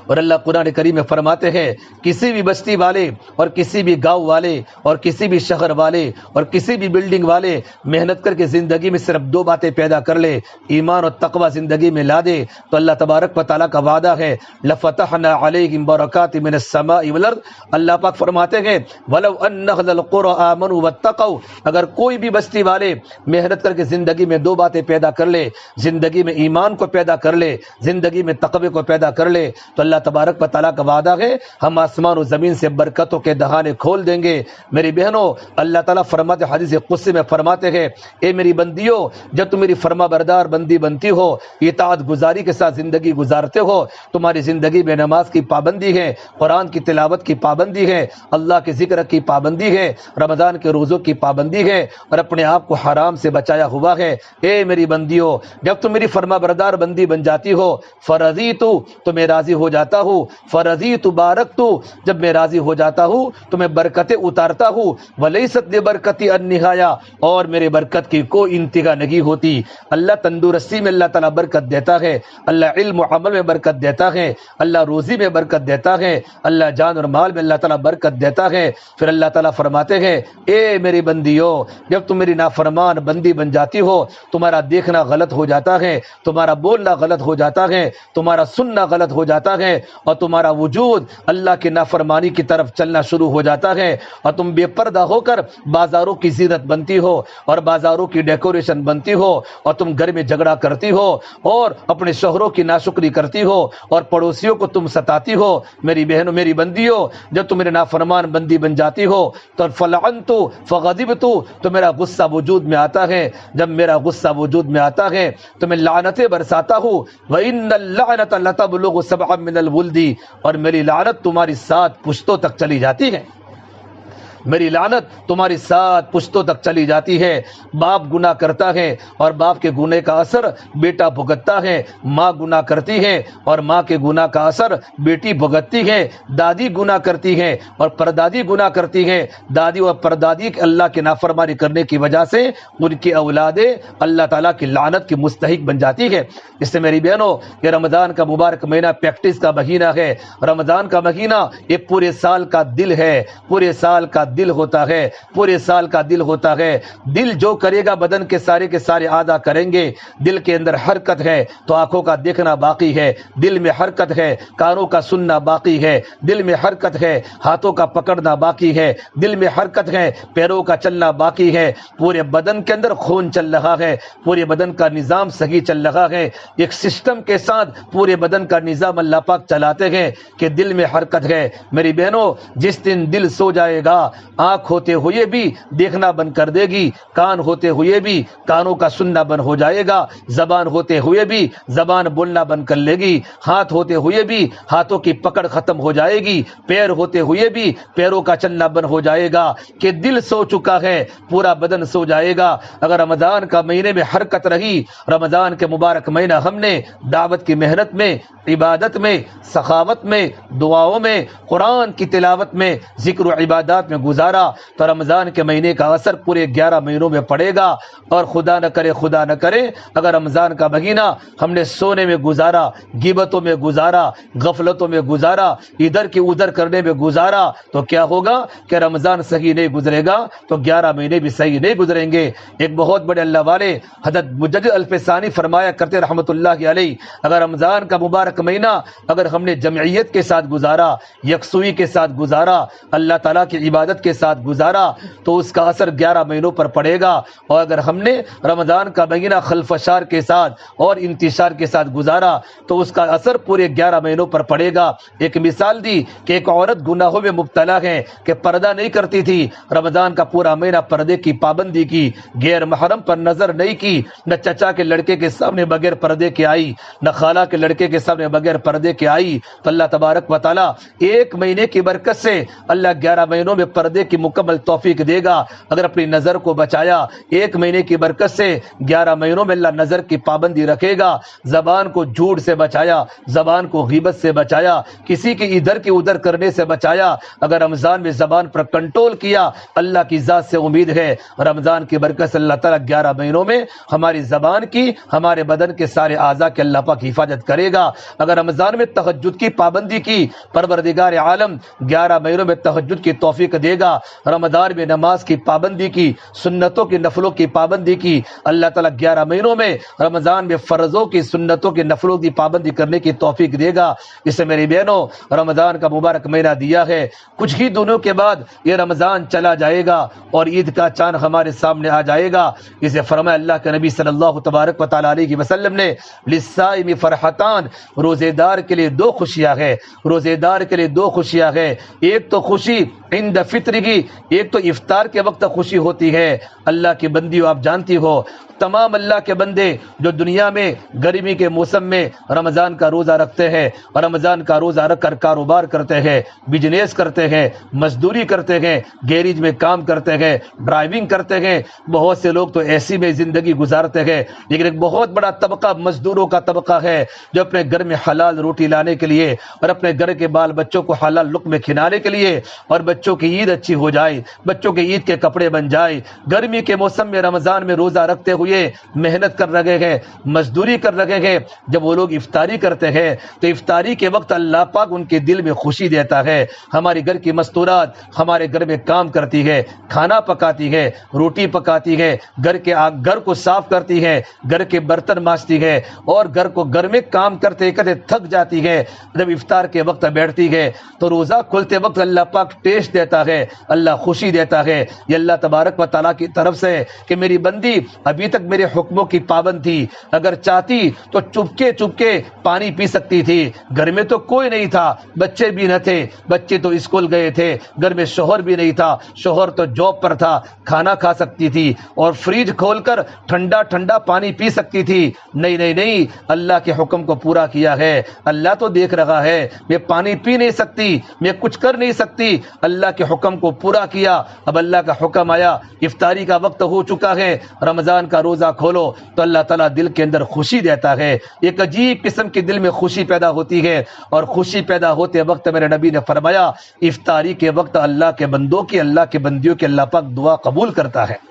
اور اللہ قرآن کریم میں فرماتے ہیں کسی بھی بستی والے اور کسی بھی گاؤں والے اور کسی بھی شہر والے اور کسی بھی بلڈنگ والے محنت کر کے زندگی میں صرف دو باتیں پیدا کر لے، ایمان اور تقوی زندگی میں لا دے، تو اللہ تبارک و تعالیٰ کا وعدہ ہے لفتحنا علیہم برکات من السماء والارض۔ اللہ پاک فرماتے ہیں ولو ان اہل القرى آمنوا واتقوا، اگر کوئی بھی بستی والے محنت کر کے زندگی میں دو باتیں پیدا کر لے، زندگی میں ایمان کو پیدا کر لے، زندگی میں تقوی کو پیدا کر لے، تو اللہ تبارک و تعالیٰ کا وعدہ ہے ہم آسمان و زمین سے برکتوں کے دہانے کھول دیں گے۔ میری بہنوں اللہ تعالیٰ فرماتے حدیث قدسی میں فرماتے ہیں اے میری بندیوں، جب تم میری فرما بردار بندی بنتی ہو، اطاعت گزاری کے ساتھ زندگی گزارتے ہو، تمہاری زندگی میں نماز کی پابندی ہے، قرآن کی تلاوت کی پابندی ہے، اللہ کے ذکر کی پابندی ہے، رمضان کے روزوں کی پابندی ہے، اور اپنے آپ کو حرام سے بچایا ہوا ہے۔ اے میری بندیوں، جب تم میری فرما بردار بندی بن جاتی ہو، فرضیت تو میں راضی ہو جاتا ہوں، فرضیت بارکت، جب میں راضی ہو جاتا ہوں تو میں برکتیں اتارتا ہوں، ولیست لبرکتی النہایا، اور میرے برکت کی کوئی انتہا نہیں ہوتی۔ اللہ تندرستی میں اللہ تعالیٰ برکت دیتا ہے، اللہ علم و عمل میں برکت دیتا ہے، اللہ روزی میں برکت دیتا ہے، اللہ جان اور مال میں اللہ تعالیٰ برکت دیتا ہے۔ پھر اللہ تعالیٰ فرماتے ہیں اے میری بندیوں، جب تم میری نافرمان بندی بن جاتی ہو، تمہارا دیکھنا غلط ہو جاتا ہے، تمہارا بولنا غلط ہو جاتا ہے، تمہارا سننا غلط ہو جاتا ہے، اور تمہارا وجود اللہ کی نافرمانی کی طرف چلنا شروع ہو جاتا ہے، اور تم بے پردہ ہو کر بازاروں کی زینت بنتی ہو اور بازاروں کی ڈیکوریشن بنتی ہو، اور تم گھر میں جھگڑا کرتی ہو اور اپنے شوہروں کی ناشکری کرتی ہو اور پڑوسیوں کو تم ستاتی ہو۔ میری بہنوں میری بندیوں، جب تم میرے نافرمان بندی بن جاتی ہو تو فلعنت فغضبت، تو میرا غصہ وجود میں آتا ہے، جب میرا غصہ وجود میں آتا ہے تو میں لعنتیں برساتا ہوں، وَإِنَّ اللَّعْنَةَ لَتَبْلُغُ سَبْعًا مِنَ الْوُلْدِ، اور میری لعنت تمہاری 7 پشتوں تک چلی جاتی ہے، میری لعنت تمہاری 7 پشتوں تک چلی جاتی ہے۔ باپ گناہ کرتا ہے اور باپ کے گناہ کا اثر بیٹا بھگتتا ہے، ماں گناہ کرتی ہے اور ماں کے گناہ کا اثر بیٹی بھگتتی ہے، دادی گناہ کرتی ہے اور پردادی گناہ کرتی ہے، دادی اور پردادی اللہ کی نافرمانی کرنے کی وجہ سے ان کی اولادیں اللہ تعالیٰ کی لعنت کی مستحق بن جاتی ہے۔ اس سے میری بہنوں یہ رمضان کا مبارک مہینہ پریکٹس کا مہینہ ہے۔ رمضان کا مہینہ یہ پورے سال کا دل ہے، پورے سال کا دل ہوتا ہے، پورے سال کا دل ہوتا ہے۔ دل جو کرے گا بدن کے سارے اعضاء کریں گے۔ دل کے اندر حرکت ہے تو آنکھوں کا دیکھنا باقی ہے، دل میں حرکت ہے کانوں کا سننا باقی ہے، دل میں حرکت ہے ہاتھوں کا پکڑنا باقی ہے، دل میں حرکت ہے پیروں کا چلنا باقی ہے، پورے بدن کے اندر خون چل رہا ہے، پورے بدن کا نظام صحیح چل رہا ہے، ایک سسٹم کے ساتھ پورے بدن کا نظام اللہ پاک چلاتے ہیں کہ دل میں حرکت ہے۔ میری بہنوں جس دن دل سو جائے گا آنکھ ہوتے ہوئے بھی دیکھنا بند کر دے گی، کان ہوتے ہوئے بھی کانوں کا سننا بند ہو جائے گا، زبان ہوتے ہوئے بھی زبان بولنا بند کر لے گی، ہاتھ ہوتے ہوئے بھی ہاتھوں کی پکڑ ختم ہو جائے گی، پیر ہوتے ہوئے بھی پیروں کا چلنا بند ہو جائے گا، کہ دل سو چکا ہے پورا بدن سو جائے گا۔ اگر رمضان کا مہینے میں حرکت رہی، رمضان کے مبارک مہینہ ہم نے دعوت کی محنت میں، عبادت میں، سخاوت میں، دعاؤں میں، قرآن کی تلاوت میں، ذکر و عبادات میں گزارا تو رمضان کے مہینے کا اثر پورے 11 مہینوں میں پڑے گا۔ اور خدا نہ کرے اگر رمضان کا مہینہ ہم نے سونے میں گزارا، غیبتوں میں گزارا، غفلتوں میں گزارا، ادھر کی ادھر کرنے میں گزارا، تو کیا ہوگا کہ رمضان صحیح نہیں گزرے گا تو 11 مہینے بھی صحیح نہیں گزریں گے۔ ایک بہت بڑے اللہ والے حضرت مجدد الفسانی فرمایا کرتے رحمۃ اللہ علیہ، اگر رمضان کا مبارک مہینہ اگر ہم نے جمعیت کے ساتھ گزارا، یکسوئی کے ساتھ گزارا، اللہ تعالیٰ کی عبادت کے ساتھ گزارا تو اس کا اثر 11 مہینوں پر پڑے گا، اور اگر ہم نے رمضان کا مہینہ خلفشار کے ساتھ اور انتشار کے ساتھ گزارا تو اس کا اثر پورے 11 مہینوں پر پڑے گا۔ ایک مثال دی کہ ایک عورت گناہوں میں مبتلا ہے کہ پردہ نہیں کرتی تھی، رمضان کا پورا مہینہ پردے کی پابندی کی، غیر محرم پر نظر نہیں کی، نہ چچا کے لڑکے کے سامنے بغیر پردے کے آئی، نہ خالہ کے لڑکے کے سامنے بغیر پردے کے آئی، تو اللہ تبارک و تعالیٰ ایک مہینے کی برکت سے اللہ 11 مہینوں میں پردے کی مکمل توفیق دے گا۔ اگر اپنی نظر کو بچایا، ایک مہینے کی برکت سے 11 مہینوں میں اللہ نظر کی پابندی رکھے گا۔ زبان کو جھوٹ سے بچایا، زبان کو غیبت سے بچایا، کسی کی ادھر کی ادھر کرنے سے بچایا، اگر رمضان میں زبان پر کنٹرول کیا، اللہ کی ذات سے امید ہے رمضان کی برکت سے اللہ تعالیٰ 11 مہینوں میں ہماری زبان کی، ہمارے بدن کے سارے اعضاء کے اللہ پاک حفاظت کرے گا۔ اگر رمضان میں تہجد کی پابندی کی، پروردگار عالم 11 مہینوں میں تہجد کی توفیق دے گا۔ رمضان میں نماز کی پابندی کی، سنتوں کی نفلوں کی پابندی کی، اللہ تعالیٰ 11 مہینوں میں رمضان میں فرضوں کی، سنتوں کی، نفلوں کی پابندی کرنے کی توفیق دے گا۔ اس سے میری بہنوں رمضان کا مبارک مہینہ دیا ہے، کچھ ہی دنوں کے بعد یہ رمضان چلا جائے گا اور عید کا چاند ہمارے سامنے آ جائے گا۔ اسے فرمایا اللہ کے نبی صلی اللہ تبارک و تعالیٰ علیہ وسلم نے، للصائم فرحتان، روزے دار کے لیے 2 خوشیاں ہیں، روزے دار کے لیے 2 خوشیاں ہیں۔ ایک تو خوشی عند فطر کی، ایک تو افطار کے وقت خوشی ہوتی ہے۔ اللہ کی بندیوں آپ جانتی ہو تمام اللہ کے بندے جو دنیا میں گرمی کے موسم میں رمضان کا روزہ رکھتے ہیں اور رمضان کا روزہ رکھ کر کاروبار کرتے ہیں، بزنس کرتے ہیں، مزدوری کرتے ہیں، گیریج میں کام کرتے ہیں، ڈرائیونگ کرتے ہیں، بہت سے لوگ تو ایسی میں زندگی گزارتے ہیں، لیکن ایک بہت بڑا طبقہ مزدوروں کا طبقہ ہے جو اپنے گھر میں حلال روٹی لانے کے لیے اور اپنے گھر کے بال بچوں کو حلال لقمے کھلانے کے لیے اور بچوں کی عید اچھی ہو جائے، بچوں کے عید کے کپڑے بن جائے، گرمی کے موسم میں رمضان میں روزہ رکھتے ہوئے محنت کر رہے ہیں، مزدوری کر رہے ہیں، جب وہ لوگ افطاری کرتے ہیں تو افطاری کے وقت اللہ پاک ان کے دل میں خوشی دیتا ہے۔ ہماری گھر کی مستورات ہمارے گھر میں کام کرتی ہے، کھانا پکاتی ہے، روٹی پکاتی ہے، گھر کو صاف کرتی ہے، گھر کے برتن مانجتی ہے اور گھر میں کام کرتے کرتے تھک جاتی ہے، جب افطار کے وقت بیٹھتی ہے تو روزہ کھلتے وقت اللہ پاک ٹیسٹ دیتا ہے، اللہ خوشی دیتا ہے۔ یہ اللہ تبارک و تعالیٰ کی طرف سے کہ میری بندی ابھی تک میرے حکموں کی پابند تھی، اگر چاہتی تو چپکے پانی پی سکتی تھی، گھر میں تو کوئی نہیں تھا، بچے بھی نہ تھے، بچے تو اسکول گئے تھے، گھر میں شوہر بھی نہیں تھا، شوہر تو جاب پر تھا، کھانا کھا سکتی تھی اور فریج کھول کر ٹھنڈا پانی پی سکتی تھی۔ نہیں، اللہ کے حکم کو پورا کیا ہے، اللہ تو دیکھ رہا ہے، میں پانی پی نہیں سکتی، میں کچھ کر نہیں سکتی، اللہ کے حکم کو پورا کیا۔ اب اللہ کا حکم آیا، افطاری کا وقت ہو چکا ہے، رمضان کا روزہ کھولو، تو اللہ تعالیٰ دل کے اندر خوشی دیتا ہے، ایک عجیب قسم کی دل میں خوشی پیدا ہوتی ہے، اور خوشی پیدا ہوتے وقت میرے نبی نے فرمایا افطاری کے وقت اللہ کے بندوں کی، اللہ کے بندیوں کی اللہ پاک دعا قبول کرتا ہے۔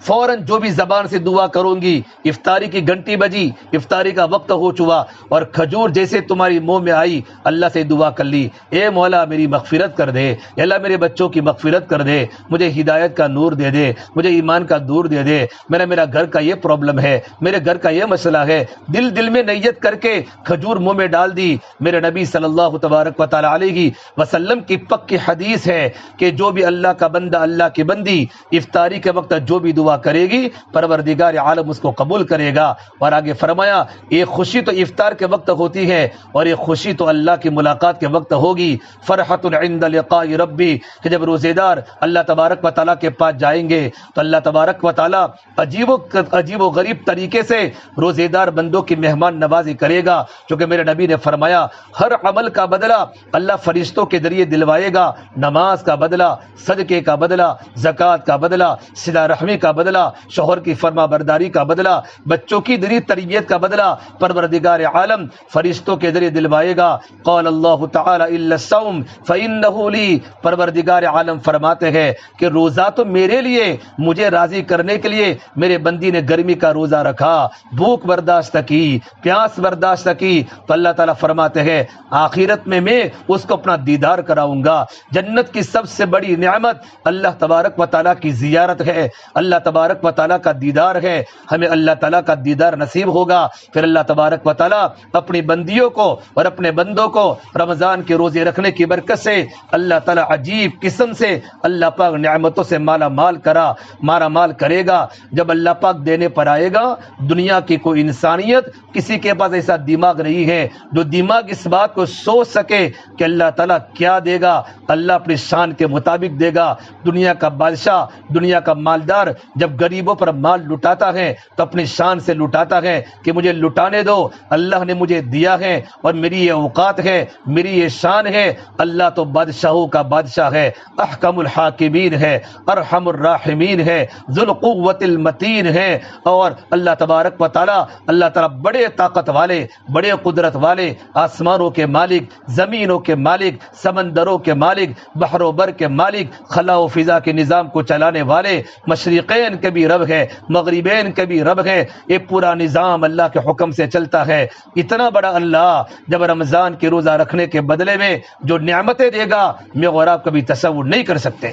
فوراً جو بھی زبان سے دعا کروں گی، افطاری کی گھنٹی بجی، افطاری کا وقت ہو چکا اور کھجور جیسے تمہاری منہ میں آئی، اللہ سے دعا کر لی، اے مولا میری مغفرت کر دے، اے اللہ میرے بچوں کی مغفرت کر دے، مجھے ہدایت کا نور دے دے، مجھے ایمان کا نور دے دے، میرا گھر کا یہ پرابلم ہے، میرے گھر کا یہ مسئلہ ہے، دل میں نیت کر کے کھجور منہ میں ڈال دی۔ میرے نبی صلی اللہ تبارک و تعالی علیہ وسلم کی پکی حدیث ہے کہ جو بھی اللہ کا بندہ، اللہ کی بندی افطاری کے وقت جو بھی دعا کرے گی پروردگار عالم اس کو قبول کرے گا۔ اور آگے فرمایا ایک خوشی تو افطار کے وقت ہوتی ہے اور ایک خوشی تو اللہ کی ملاقات کے وقت ہوگی۔ فرحۃ عند لقاء ربی، کہ جب روزے دار اللہ تبارک و تعالیٰ کے پاس جائیں گے تو اللہ تبارک و تعالیٰ عجیب و غریب طریقے سے روزے دار بندوں کی مہمان نوازی کرے گا، چونکہ میرے نبی نے فرمایا ہر عمل کا بدلہ اللہ فرشتوں کے ذریعے دلوائے گا۔ نماز کا بدلہ، صدقے کا بدلہ، زکوٰۃ کا بدلہ، صلہ رحمی کا بدلہ، شوہر کی فرما برداری کا بدلہ، بچوں کی دینی تربیت کا بدلہ پروردگار عالم فرشتوں کے ذریعے دلوائے گا۔ قال اللہ تعالی الا الصوم فانه لی، پروردگار عالم فرماتے ہیں کہ روزہ تو میرے لیے، مجھے راضی کرنے کے لیے میرے بندی نے گرمی کا روزہ رکھا، بھوک برداشت کی، پیاس برداشت کی، تو اللہ تعالیٰ فرماتے ہیں آخرت میں اس کو اپنا دیدار کراؤں گا۔ جنت کی سب سے بڑی نعمت اللہ تبارک و تعالیٰ کی زیارت ہے، اللہ تبارک و تعالیٰ کا دیدار ہے۔ ہمیں اللہ تعالیٰ کا دیدار نصیب ہوگا، پھر اللہ تبارک و تعالیٰ اپنی بندیوں کو اور اپنے بندوں کو رمضان کے روزے رکھنے کی برکت سے اللہ تعالیٰ عجیب قسم سے اللہ پاک نعمتوں سے مالا مال کرے گا۔ جب اللہ پاک دینے پر آئے گا، دنیا کی کوئی انسانیت کسی کے پاس ایسا دماغ نہیں ہے جو دماغ اس بات کو سوچ سکے کہ اللہ تعالیٰ کیا دے گا۔ اللہ اپنی شان کے مطابق دے گا۔ دنیا کا بادشاہ، دنیا کا مالدار جب غریبوں پر مال لٹاتا ہے تو اپنی شان سے لٹاتا ہے کہ مجھے لٹانے دو، اللہ نے مجھے دیا ہے اور میری یہ اوقات ہے، میری یہ شان ہے۔ اللہ تو بادشاہوں کا بادشاہ ہے، احکم الحاکمین ہے، ارحم الراحمین ہے، ذو القوت المتین ہے، اور اللہ تبارک و تعالیٰ بڑے طاقت والے، بڑے قدرت والے، آسمانوں کے مالک، زمینوں کے مالک، سمندروں کے مالک، بحر و بر کے مالک، خلا و فضا کے نظام کو چلانے والے، مشرقین کے بھی رب ہے، مغربین کے بھی رب ہے۔ یہ پورا نظام اللہ کے حکم سے چلتا ہے۔ اتنا بڑا اللہ جب رمضان کے روزہ رکھنے کے بدلے میں جو نعمتیں دے گا میں اور آپ کبھی تصور نہیں کر سکتے۔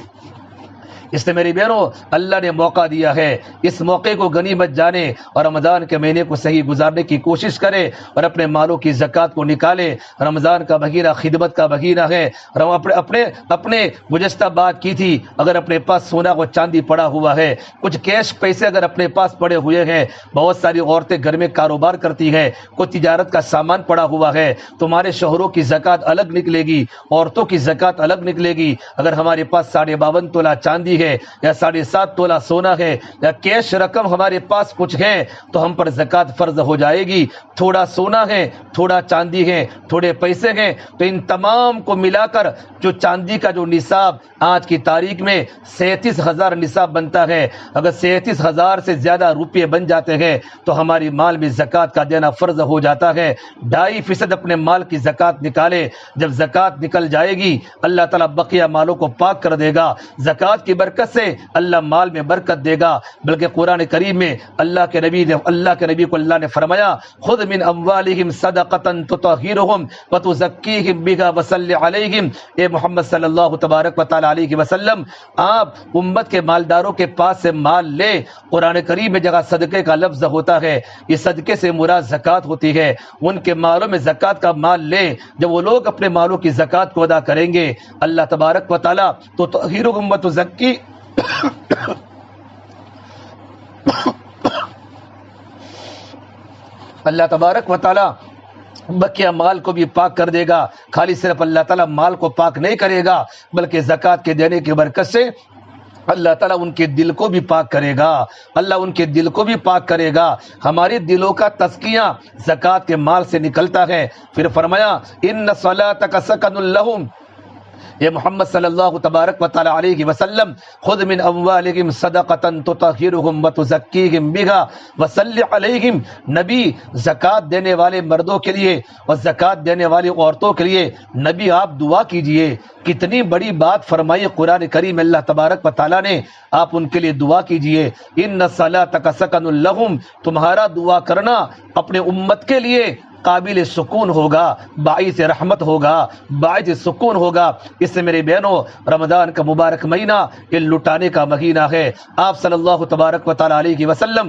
اس لیے میری بہنوں اللہ نے موقع دیا ہے، اس موقع کو غنیمت جانے اور رمضان کے مہینے کو صحیح گزارنے کی کوشش کرے اور اپنے مالوں کی زکوٰۃ کو نکالے۔ رمضان کا مہینہ خدمت کا مہینہ ہے۔ اپنے گزشتہ بات کی تھی، اگر اپنے پاس سونا و چاندی پڑا ہوا ہے، کچھ کیش پیسے اگر اپنے پاس پڑے ہوئے ہیں، بہت ساری عورتیں گھر میں کاروبار کرتی ہیں، کوئی تجارت کا سامان پڑا ہوا ہے، تمہارے شوہروں کی زکوٰۃ الگ نکلے گی، عورتوں کی زکوٰۃ الگ نکلے گی۔ اگر ہمارے پاس 52.5 تولہ چاندی ہے یا 7.5 تولہ سونا ہے یا کیش رقم ہمارے پاس کچھ ہے تو ہم پر زکوٰۃ فرض ہو جائے گی۔ تھوڑا سونا ہے، تھوڑا چاندی ہے، تھوڑے پیسے ہیں، تو ان تمام کو ملا کر جو چاندی کا جو نصاب آج کی تاریخ میں 37,000 نصاب بنتا ہے، اگر 37,000 سے زیادہ روپے بن جاتے ہیں تو ہماری مال میں زکوٰۃ کا دینا فرض ہو جاتا ہے۔ 2.5% اپنے مال کی زکوٰۃ نکالے۔ جب زکوٰۃ نکل جائے گی اللہ تعالیٰ بقیہ مالوں کو پاک کر دے گا۔ زکوٰۃ کی برکت سے اللہ مال میں برکت دے گا۔ بلکہ قرآن کریم میں اللہ کے نبی کو اللہ نے فرمایا خذ من اموالہم صدقۃ تطہرہم وتزکیہم بہا وصلی علیہم۔ اے محمد صلی اللہ تبارک و تعالی علیہ وسلم، آپ امت کے مالداروں کے پاس سے مال لے۔ قرآن کریم میں جگہ صدقے کا لفظ ہوتا ہے، یہ صدقے سے مراد زکوٰۃ ہوتی ہے۔ ان کے مالوں میں زکوٰۃ کا مال لے۔ جب وہ لوگ اپنے مالوں کی زکوٰۃ کو ادا کریں گے اللہ تبارک و تعالی تو تطہرہم وتزکی اللہ تبارک و تعالی بقیہ مال کو بھی پاک کر دے گا۔ خالی صرف اللہ تعالیٰ مال کو پاک نہیں کرے گا بلکہ زکوٰۃ کے دینے کی برکت سے اللہ تعالیٰ ان کے دل کو بھی پاک کرے گا۔ اللہ ان کے دل کو بھی پاک کرے گا۔ ہمارے دلوں کا تزکیہ زکوٰۃ کے مال سے نکلتا ہے۔ پھر فرمایا ان صلاتک سکن لہم، یہ محمد صلی اللہ تبارک و تعالی علیہ وسلم خذ من اموالہم صدقۃ تطہرہم وتزکیہم بہا وصلی علیہم۔ نبی زکوٰۃ دینے والے مردوں کے لیے اور زکوٰۃ دینے والی عورتوں کے لیے نبی آپ دعا کیجئے۔ کتنی بڑی بات فرمائی قرآن کریم اللہ تبارک و تعالیٰ نے، آپ ان کے لیے دعا کیجئے۔ ان صلاتک سکن لہم، تمہارا دعا کرنا اپنے امت کے لیے قابل سکون ہوگا، باعث رحمت ہوگا، باعث سکون ہوگا۔ اس سے میرے بہنوں رمضان کا مبارک مہینہ یہ لٹانے کا مہینہ ہے۔ آپ صلی اللہ تبارک و تعالی علیہ وسلم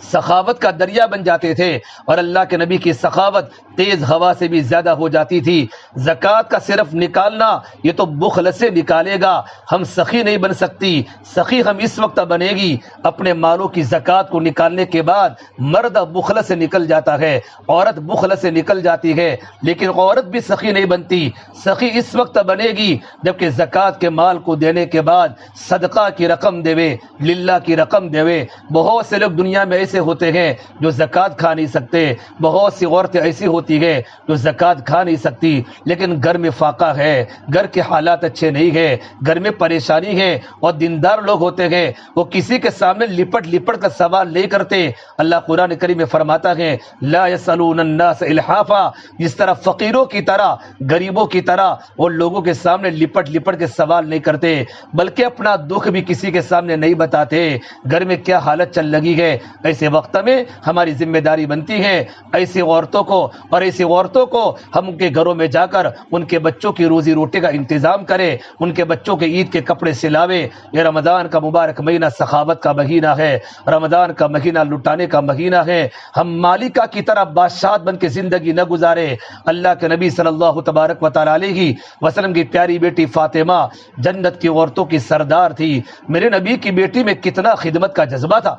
سخاوت کا دریا بن جاتے تھے، اور اللہ کے نبی کی سخاوت تیز ہوا سے بھی زیادہ ہو جاتی تھی۔ زکوٰۃ کا صرف نکالنا یہ تو بخل سے نکالے گا، ہم سخی نہیں بن سکتی۔ سخی ہم اس وقت بنے گی اپنے مالوں کی زکوٰۃ کو نکالنے کے بعد۔ مرد بخل سے نکل جاتا ہے، عورت بخل سے نکل جاتی ہے، لیکن عورت بھی سخی نہیں بنتی۔ سخی اس وقت بنے گی جبکہ زکوٰۃ کے مال کو دینے کے بعد صدقہ کی رقم دیوے، للہ کی رقم دیوے۔ بہت سے لوگ دنیا میں ایسے ہوتے ہیں جو زکوٰۃ کھا نہیں سکتے، بہت سی عورتیں ایسی ہوتی ہیں جو زکوٰۃ کھا نہیں سکتی، لیکن گھر میں فاقہ ہے، گھر کے حالات اچھے نہیں ہیں، گھر میں پریشانی ہے، اور دیندار لوگ ہوتے ہیں وہ کسی کے سامنے لپٹ لپٹ کر سوال نہیں کرتے۔ اللہ قرآن کریم میں فرماتا ہے لا یسألون الناس الحافا، جس طرح فقیروں کی طرح، غریبوں کی طرح وہ لوگوں کے سامنے لپٹ لپٹ کے سوال نہیں کرتے، بلکہ اپنا دکھ بھی کسی کے سامنے نہیں بتاتے۔ گھر میں کیا حالت چل لگی ہے، ایسے وقت میں ہماری ذمہ داری بنتی ہے ایسی عورتوں کو ہم ان کے گھروں میں جا کر ان کے بچوں کی روزی روٹی کا انتظام کرے، ان کے بچوں کے عید کے کپڑے سلاوے۔ یہ رمضان کا مبارک مہینہ سخاوت کا مہینہ ہے، رمضان کا مہینہ لٹانے کا مہینہ ہے۔ ہم مالکہ کی طرح بادشاہ بن کے زندگی نہ گزارے۔ اللہ کے نبی صلی اللہ تبارک و تعالی علیہ وسلم کی پیاری بیٹی فاطمہ جنت کی عورتوں کی سردار تھی۔ میرے نبی کی بیٹی میں کتنا خدمت کا جذبہ تھا۔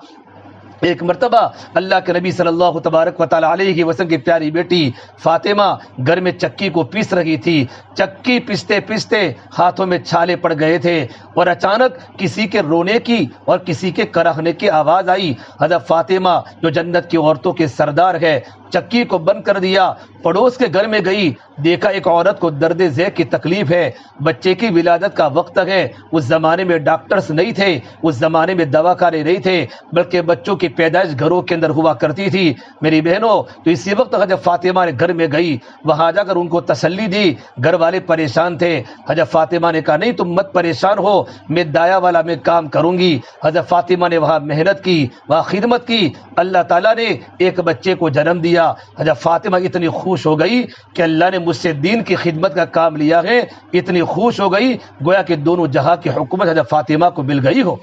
ایک مرتبہ اللہ کے نبی صلی اللہ تبارک و تعالی علیہ وسلم کی پیاری بیٹی فاطمہ گھر میں چکی کو پیس رہی تھی۔ چکی پیستے پیستے ہاتھوں میں چھالے پڑ گئے تھے، اور اچانک کسی کے رونے کی اور کسی کے کراہنے کی آواز آئی۔ حضرت فاطمہ جو جنت کی عورتوں کے سردار ہے، چکی کو بند کر دیا، پڑوس کے گھر میں گئی، دیکھا ایک عورت کو درد ذیل کی تکلیف ہے، بچے کی ولادت کا وقت ہے۔ اس زمانے میں ڈاکٹرز نہیں تھے، اس زمانے میں دواخانے نہیں تھے، بلکہ بچوں کی پیدائش گھروں کے اندر ہوا کرتی تھی۔ میری بہنوں، تو اسی وقت حضرت فاطمہ نے گھر میں گئی، وہاں جا کر ان کو تسلی دی۔ گھر والے پریشان تھے، حضرت فاطمہ نے کہا نہیں تم مت پریشان ہو، میں دایا والا میں کام کروں گی۔ حضرت فاطمہ نے وہاں محنت کی، وہاں خدمت کی، اللہ تعالیٰ نے ایک بچے کو جنم دیا۔ حضرت فاطمہ اتنی خوش ہو گئی کہ اللہ نے مجھ سے دین کی خدمت کا کام لیا ہے، اتنی خوش ہو گئی گویا کہ دونوں جہاں کی حکومت حضرت فاطمہ کو مل گئی ہو۔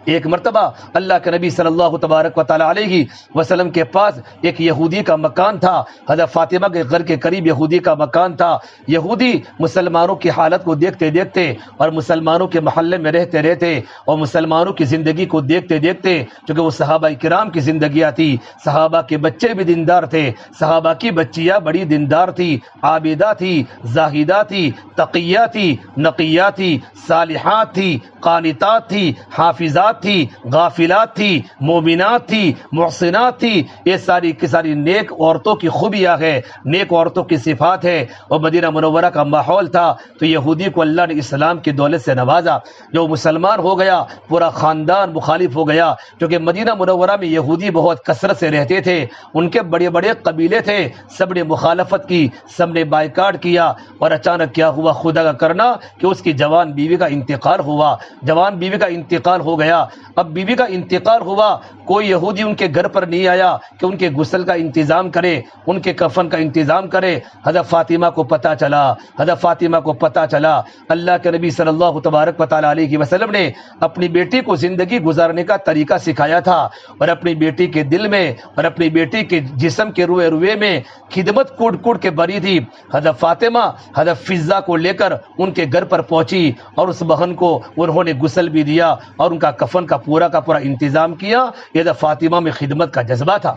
ایک مرتبہ اللہ کے نبی صلی اللہ تبارک و تعالی علیہ وسلم کے پاس ایک یہودی کا مکان تھا۔ حضرت فاطمہ کے گھر کے قریب یہودی کا مکان تھا۔ یہودی مسلمانوں کی حالت کو دیکھتے دیکھتے اور مسلمانوں کے محلے میں رہتے رہتے اور مسلمانوں کی زندگی کو دیکھتے دیکھتے، چونکہ وہ صحابہ کرام کی زندگیاں تھی، صحابہ کے بچے بھی دیندار تھے، صحابہ کی بچیاں بڑی دیندار تھی، عابدہ تھی، زاہدہ تھی، تقیہ تھی، نقیہ تھی، صالحات تھی، قانتات تھی، حافظات تھی، غافلات تھی، مومنات تھی، محسنات تھی۔ یہ ساری کی ساری نیک عورتوں کی خوبیاں ہے، نیک عورتوں کی صفات ہے۔ اور مدینہ منورہ کا ماحول تھا تو یہودی کو اللہ نے اسلام کی دولت سے نوازا، جو مسلمان ہو گیا پورا خاندان مخالف ہو گیا، کیونکہ مدینہ منورہ میں یہودی بہت کثرت سے رہتے تھے، ان کے بڑے بڑے قبیلے تھے، سب نے مخالفت کی، سب نے بائیکاٹ کیا۔ اور اچانک کیا ہوا خدا کا کرنا کہ اس کی جوان بیوی کا انتقال ہوا، جوان بیوی کا انتقال ہو گیا۔ اب بیوی کا انتقال ہوا، کوئی یہودی ان کے گھر پر نہیں آیا کہ ان کے غسل کا انتظام کرے، ان کے کفن کا انتظام کرے۔ حضرت فاطمہ کو پتہ چلا، حضرت فاطمہ کو پتہ چلا، اللہ کے نبی صلی اللہ تبارک و تعالی علیہ وسلم نے اپنی بیٹی کو زندگی گزارنے کا طریقہ سکھایا تھا، اور اپنی بیٹی کے دل میں اور اپنی بیٹی کے جسم کے روئے روئے میں خدمت کوٹ کوٹ کے بری تھی۔ حضرت فاطمہ حضرت فضہ کو لے کر ان کے گھر پر پہنچی، اور اس بہن کو انہوں نے غسل بھی دیا اور ان کا کفن کا پورا انتظام کیا۔ یہ فاطمہ میں خدمت کا جذبہ تھا۔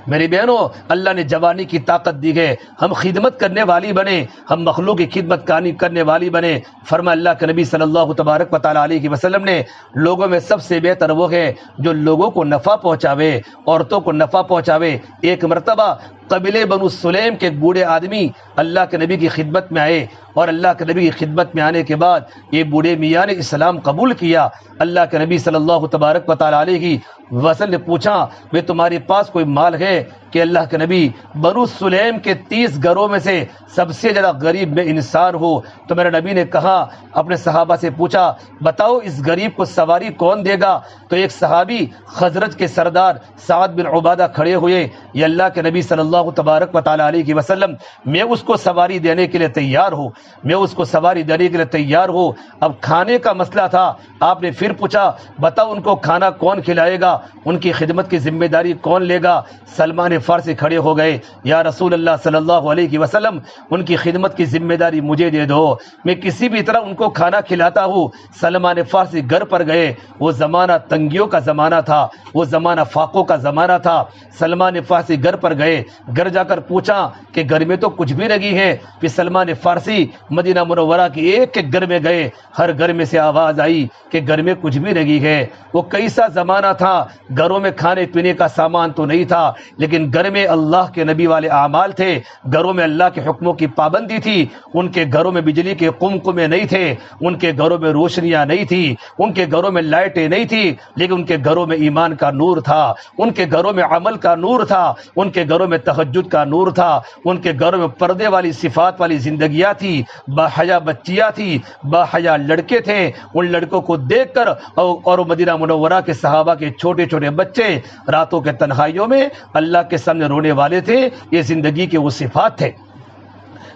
میری بہنوں، اللہ نے جوانی کی طاقت دی ہے، ہم خدمت کرنے والی بنے، ہم مخلوق کی خدمت کرنے والی بنے۔ فرمایا اللہ کے نبی صلی اللہ تبارک و تعالی علیہ وسلم نے، لوگوں میں سب سے بہتر وہ ہے جو لوگوں کو نفع پہنچاوے، عورتوں کو نفع پہنچاوے۔ ایک مرتبہ قبیلے بنو سلیم کے بوڑھے آدمی اللہ کے نبی کی خدمت میں آئے، اور اللہ کے نبی کی خدمت میں آنے کے بعد یہ بوڑھے میاں نے اسلام قبول کیا۔ اللہ کے نبی صلی اللہ تبارک و تعالی علیہ وسلم نے پوچھا، وہ تمہارے پاس کوئی مال ہے کہ اللہ کے نبی بنو سلیم کے 30 گھروں میں سے سب سے زیادہ غریب میں انسان ہو. تو میرے نبی نے کہا، اپنے صحابہ سے پوچھا بتاؤ اس غریب کو سواری کون دے گا؟ تو ایک صحابی خزرج کے سردار سعد بن عبادہ کھڑے ہوئے، یہ اللہ کے نبی صلی اللہ تبارک و تعالی علیہ وسلم، میں اس کو سواری دینے کے لیے تیار ہوں، میں اس کو سواری دینے کے لیے تیار ہوں. اب کھانے کا مسئلہ تھا. آپ نے پھر پوچھا بتاؤ ان کو کھانا کون کھلائے گا، ان کی خدمت کی ذمہ داری کون لے گا؟ سلمان فارسی کھڑے ہو گئے، یا رسول اللہ صلی اللہ علیہ وسلم ان کی خدمت کی ذمہ داری مجھے دے دو، میں کسی بھی طرح ان کو کھانا کھلاتا ہوں. سلمان فارسی گھر پر گئے. وہ زمانہ تنگیوں کا زمانہ تھا، وہ زمانہ فاقوں کا زمانہ تھا. سلمان فارسی گھر پر گئے، گھر جا کر پوچھا کہ گھر میں تو کچھ بھی نہیں ہے. پھر سلمان فارسی مدینہ منورہ کی ایک ایک گھر میں گئے، ہر گھر میں سے آواز آئی کہ گھر میں کچھ بھی نہیں ہے. وہ کیسا زمانہ تھا، گھروں میں کھانے پینے کا سامان تو نہیں تھا، لیکن گھر میں اللہ کے نبی والے اعمال تھے، گھروں میں اللہ کے حکموں کی پابندی تھی. ان کے گھروں میں بجلی کے قمقمے نہیں تھے، ان کے گھروں میں روشنیاں نہیں تھی، ان کے گھروں میں لائٹیں نہیں تھی، لیکن ان کے گھروں میں ایمان کا نور تھا، ان کے گھروں میں عمل کا نور تھا، ان کے گھروں میں تہجد کا نور تھا، ان کے گھروں میں پردے والی صفات والی زندگیاں تھی، باحیا بچیاں تھی، باحیا لڑکے تھے. ان لڑکوں کو دیکھ کر اور مدینہ منورہ کے صحابہ کے چھوٹے چھوٹے بچے راتوں کے تنہائیوں میں اللہ کے سامنے رونے والے تھے. یہ زندگی کے وہ صفات تھے.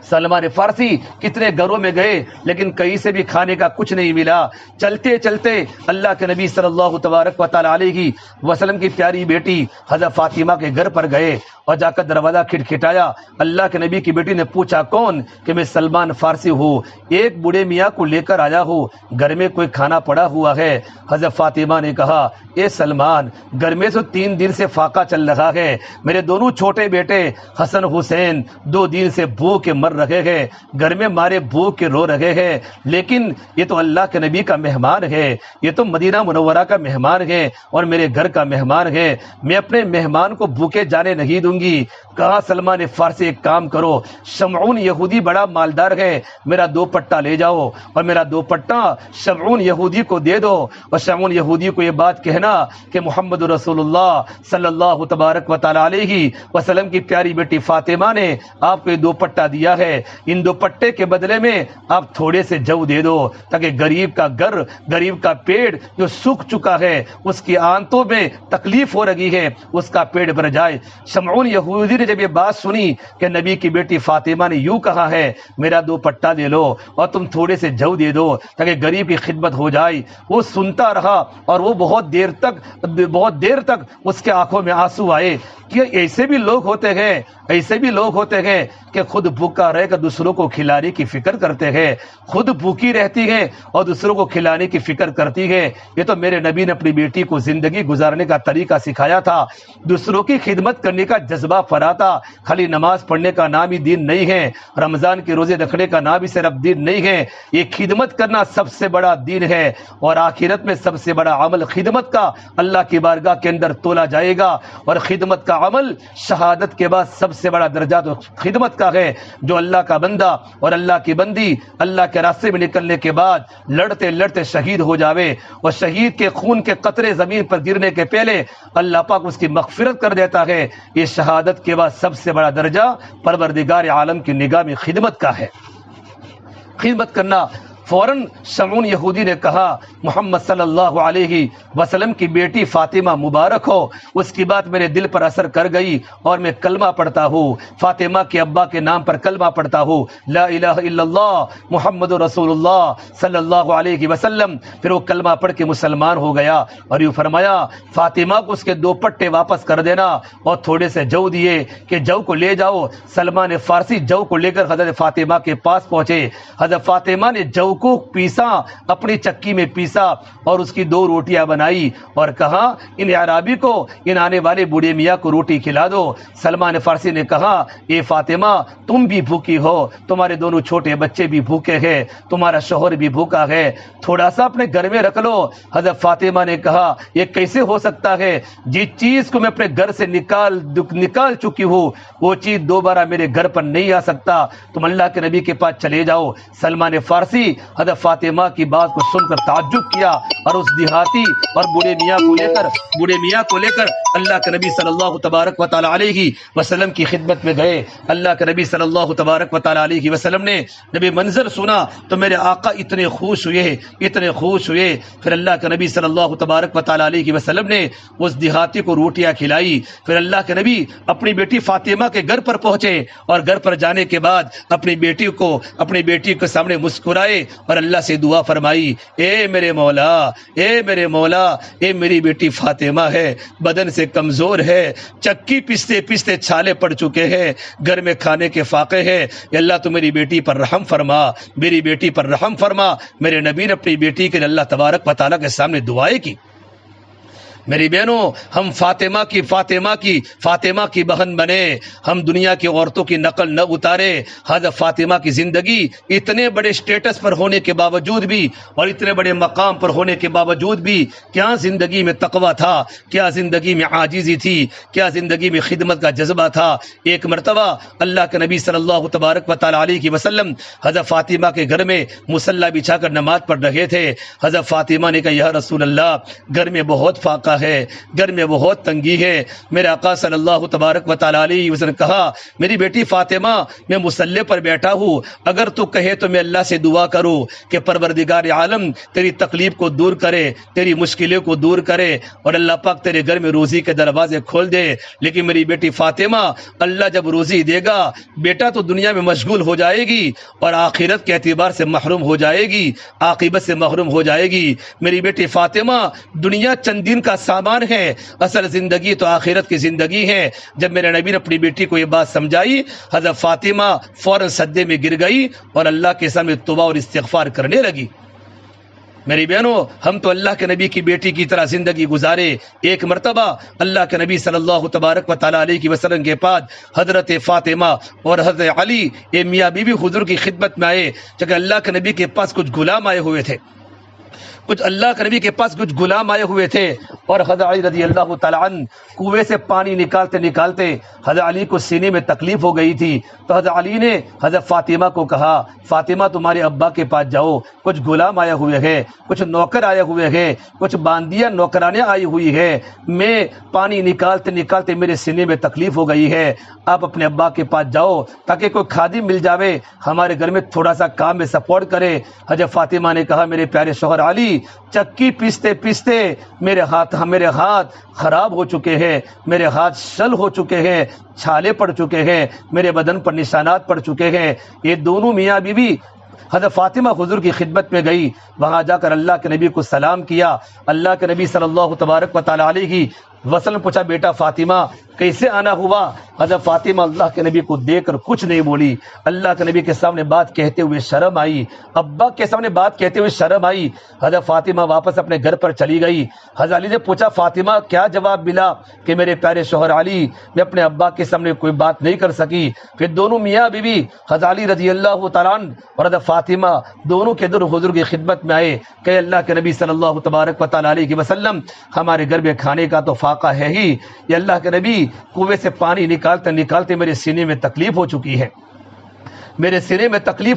سلمان فارسی کتنے گھروں میں گئے لیکن کہیں سے بھی کھانے کا کچھ نہیں ملا. چلتے چلتے اللہ کے نبی صلی اللہ تبارک و تعالی علیہ وسلم کی پیاری بیٹی حضرت فاطمہ کے گھر پر گئے اور جا کر دروازہ کھٹکھٹایا. اللہ کے نبی کی بیٹی نے پوچھا کون؟ کہ میں سلمان فارسی ہوں، ایک بوڑھے میاں کو لے کر آیا ہوں، گھر میں کوئی کھانا پڑا ہوا ہے. حضرت فاطمہ نے کہا اے سلمان، گھر میں تو 3 دن سے فاقہ چل رہا ہے، میرے دونوں چھوٹے بیٹے حسن حسین 2 دن سے بھوک مر رہے ہیں، گھر میں مارے بھوک کے رو رہے ہیں، لیکن یہ تو اللہ کے نبی کا مہمان ہے، یہ تو مدینہ منورہ کا مہمان ہے اور میرے گھر کا مہمان ہے، میں اپنے مہمان کو بھوکے جانے نہیں دوں گی. کہا سلمان فارسی ایک کام کرو، شمعون یہودی بڑا مالدار ہے، میرا 2 پٹا لے جاؤ اور میرا 2 پٹا شمعون یہودی کو دے دو اور شمعون یہودی کو یہ بات کہنا کہ محمد رسول اللہ صلی اللہ تبارک و تعالی علیہ وسلم کی پیاری بیٹی فاطمہ نے آپ کو یہ 2 پٹا دیا ہے، ان 2 پٹے کے بدلے میں آپ تھوڑے سے جو دے دو تاکہ غریب کا گھر، غریب کا پیٹ جو سوکھ چکا ہے، اس کی آنتوں میں تکلیف ہو رہی ہے، اس کا پیٹ بھر جائے. شمعون یہودی نے جب یہ بات سنی کہ نبی کی بیٹی فاطمہ نے یوں کہا ہے میرا 2 پٹا دے لو اور تم تھوڑے سے جو دے دو تاکہ غریب کی خدمت ہو جائے، وہ سنتا رہا اور وہ بہت دیر تک اس کے آنکھوں میں آنسو آئے کہ ایسے بھی لوگ ہوتے ہیں، ایسے بھی لوگ ہوتے ہیں کہ خود بھوکا رہ کر دوسروں کو کھلانے کی فکر کرتے ہیں، خود بھوکی رہتی ہے اور دوسروں کو کھلانے کی فکر کرتی ہے. یہ تو میرے نبی نے اپنی بیٹی کو زندگی گزارنے کا طریقہ سکھایا تھا، دوسروں کی خدمت کرنے کا جذبہ فرا تھا. خالی نماز پڑھنے کا نام ہی دین نہیں ہے، رمضان کے روزے رکھنے کا نام ہی صرف دین نہیں ہے، یہ خدمت کرنا سب سے بڑا دین ہے اور آخرت میں سب سے بڑا عمل خدمت کا اللہ کی بارگاہ کے اندر تولا جائے گا. اور خدمت کا عمل شہادت کے بعد سب سے بڑا درجہ تو خدمت کا ہے. جو اللہ کا بندہ اور اللہ کی بندی اللہ کے راستے میں نکلنے کے بعد لڑتے لڑتے شہید ہو جاوے اور شہید کے خون کے قطرے زمین پر گرنے کے پہلے اللہ پاک اس کی مغفرت کر دیتا ہے، یہ شہادت کے بعد سب سے بڑا درجہ پروردگار عالم کی نگاہ میں خدمت کا ہے. خدمت کرنا. فوراً شمعون یہودی نے کہا محمد صلی اللہ علیہ وسلم کی بیٹی فاطمہ مبارک ہو، اس کی بات میرے دل پر اثر کر گئی اور میں کلمہ پڑھتا ہوں، فاطمہ کے ابا کے نام پر کلمہ پڑھتا ہوں، لا الہ الا اللہ محمد رسول اللہ صلی اللہ علیہ وسلم. پھر وہ کلمہ پڑھ کے مسلمان ہو گیا اور یوں فرمایا فاطمہ کو اس کے 2 پٹے واپس کر دینا اور تھوڑے سے جو دیے کہ جو کو لے جاؤ. سلمان فارسی جو کو لے کر حضرت فاطمہ کے پاس پہنچے. حضرت فاطمہ نے جو کو پیسا، اپنی چکی میں پیسا اور اس کی 2 روٹیاں بنائی اور کہا ان عرابی کو، ان آنے والے بوڑھے میاں کو روٹی کھلا دو. سلمان فارسی نے کہا اے فاطمہ تم بھی بھوکی ہو، تمہارے دونوں چھوٹے بچے بھی بھوکے ہیں، تمہارا شوہر بھی بھوکا ہے، تھوڑا سا اپنے گھر میں رکھ لو. حضرت فاطمہ نے کہا یہ کیسے ہو سکتا ہے، جس چیز کو میں اپنے گھر سے نکال چکی ہوں وہ چیز دوبارہ میرے گھر پر نہیں آ سکتا، تم اللہ کے نبی کے پاس چلے جاؤ. سلمان فارسی حضرت فاطمہ کی بات کو سن کر تعجب کیا اور اس دیہاتی اور بوڑھے میاں کو لے کر اللہ کے نبی صلی اللہ تبارک و تعالی علیہ وسلم کی خدمت میں گئے۔ اللہ کے نبی صلی اللہ تبارک و تعالی علیہ وسلم نے جب یہ منظر سنا تو میرے آقا اتنے خوش ہوئے۔ پھر اللہ کے نبی صلی اللہ تبارک و تعالی علیہ وسلم نے اس دیہاتی کو روٹیاں کھلائی۔ پھر اللہ کے نبی اپنی بیٹی فاطمہ کے گھر پر پہنچے اور گھر پر جانے کے بعد اپنی بیٹی کے سامنے مسکرائے اور اللہ سے دعا فرمائی، اے میرے مولا، اے میری بیٹی فاطمہ ہے، بدن سے کمزور ہے، چکی پستے چھالے پڑ چکے ہیں، گھر میں کھانے کے فاقے ہیں، یا اللہ تو میری بیٹی پر رحم فرما۔ میرے نبی نے اپنی بیٹی کے لیے اللہ تبارک و تعالیٰ کے سامنے دعائیں کی۔ میری بہنوں، ہم فاطمہ کی بہن بنے، ہم دنیا کی عورتوں کی نقل نہ اتارے۔ حضرت فاطمہ کی زندگی اتنے بڑے سٹیٹس پر ہونے کے باوجود بھی اور اتنے بڑے مقام پر ہونے کے باوجود بھی کیا زندگی میں تقویٰ تھا، کیا زندگی میں عاجزی تھی، کیا زندگی میں خدمت کا جذبہ تھا۔ ایک مرتبہ اللہ کے نبی صلی اللہ تبارک و تعالی علیہ وسلم حضرت فاطمہ کے گھر میں مصلی بچھا کر نماز پڑھ رہے تھے۔ حضرت فاطمہ نے کہا، یا رسول اللہ، گھر میں بہت فاقہ ہے، گھر میں بہت تنگی ہے۔ میرے آقا صلی اللہ تبارک و تعالی علیہ وسلم نے کہا، میری بیٹی فاطمہ، میں مصلی پر بیٹھا ہوں، اگر تو کہے تو میں اللہ سے دعا کروں کہ پروردگار عالم تیری تکلیف کو دور کرے، تیری مشکلوں کو دور کرے اور اللہ پاک تیرے گھر میں روزی کے دروازے کھول دے۔ لیکن میری بیٹی فاطمہ، اللہ جب روزی دے گا، بیٹا تو دنیا میں مشغول ہو جائے گی اور آخرت کے اعتبار سے محروم ہو جائے گی، عاقبت سے محروم ہو جائے گی۔ میری بیٹی فاطمہ، دنیا چند دن کا سامان ہے، اصل زندگی تو آخرت کی زندگی ہے۔ جب میرے نبی نے اپنی بیٹی کو یہ بات سمجھائی، حضرت فاطمہ فوراً سجدے میں گر گئی اور اللہ کے سامنے توبہ اور استغفار کرنے لگی۔ میری بہنوں، ہم تو اللہ کے نبی کی بیٹی کی طرح زندگی گزارے۔ ایک مرتبہ اللہ کے نبی صلی اللہ تبارک و تعالی علیہ وسلم کے پاس حضرت فاطمہ اور حضرت علی میاں بیوی حضور کی خدمت میں آئے، کیونکہ اللہ کے نبی کے پاس کچھ غلام آئے ہوئے تھے اور حضرت علی رضی اللہ تعالیٰ عنہ کنویں سے پانی نکالتے حضرت علی کو سینے میں تکلیف ہو گئی تھی، تو حضرت علی نے حضرت فاطمہ کو کہا، فاطمہ تمہارے ابا کے پاس جاؤ، کچھ غلام آئے ہوئے ہیں، کچھ نوکر آئے ہوئے ہیں، کچھ باندیاں نوکرانیں آئی ہوئی ہے، میں پانی نکالتے میرے سینے میں تکلیف ہو گئی ہے، آپ اپنے ابا کے پاس جاؤ تاکہ کوئی خادم مل جاوے، ہمارے گھر میں تھوڑا سا کام میں سپورٹ کرے۔ حضرت فاطمہ نے کہا، میرے پیارے شوہر علی، چکی پیستے میرے ہاتھ خراب ہو چکے ہیں، میرے ہاتھ شل ہو چکے ہیں، چھالے پڑ چکے ہیں، میرے بدن پر نشانات پڑ چکے ہیں۔ یہ دونوں میاں بیوی حضرت فاطمہ حضور کی خدمت میں گئی، وہاں جا کر اللہ کے نبی کو سلام کیا۔ اللہ کے نبی صلی اللہ تبارک و تعالی علیہ وسلم پوچھا، بیٹا فاطمہ کیسے آنا ہوا؟ حضرت فاطمہ اللہ کے نبی کو دیکھ کر کچھ نہیں بولی، اللہ کے نبی کے سامنے بات کہتے ہوئے شرم آئی، ابا کے سامنے بات کہتے ہوئے شرم آئی۔ حضرت فاطمہ واپس اپنے گھر پر چلی گئی۔ حضرت علی نے پوچھا، فاطمہ کیا جواب ملا؟ کہ میرے پیارے شوہر علی، میں اپنے ابا کے سامنے کوئی بات نہیں کر سکی۔ پھر دونوں میاں بیوی حضرت علی رضی اللہ تعالیٰ عنہ اور حضرت فاطمہ دونوں کے در حضور کی خدمت میں آئے کہ اللہ کے نبی صلی اللہ تبارک و تعالی علیہ وسلم، ہمارے گھر میں کھانے کا تو فاقہ ہے ہی، یہ اللہ کے نبی کنویں سے پانی نکالتے میرے سینے میں تکلیف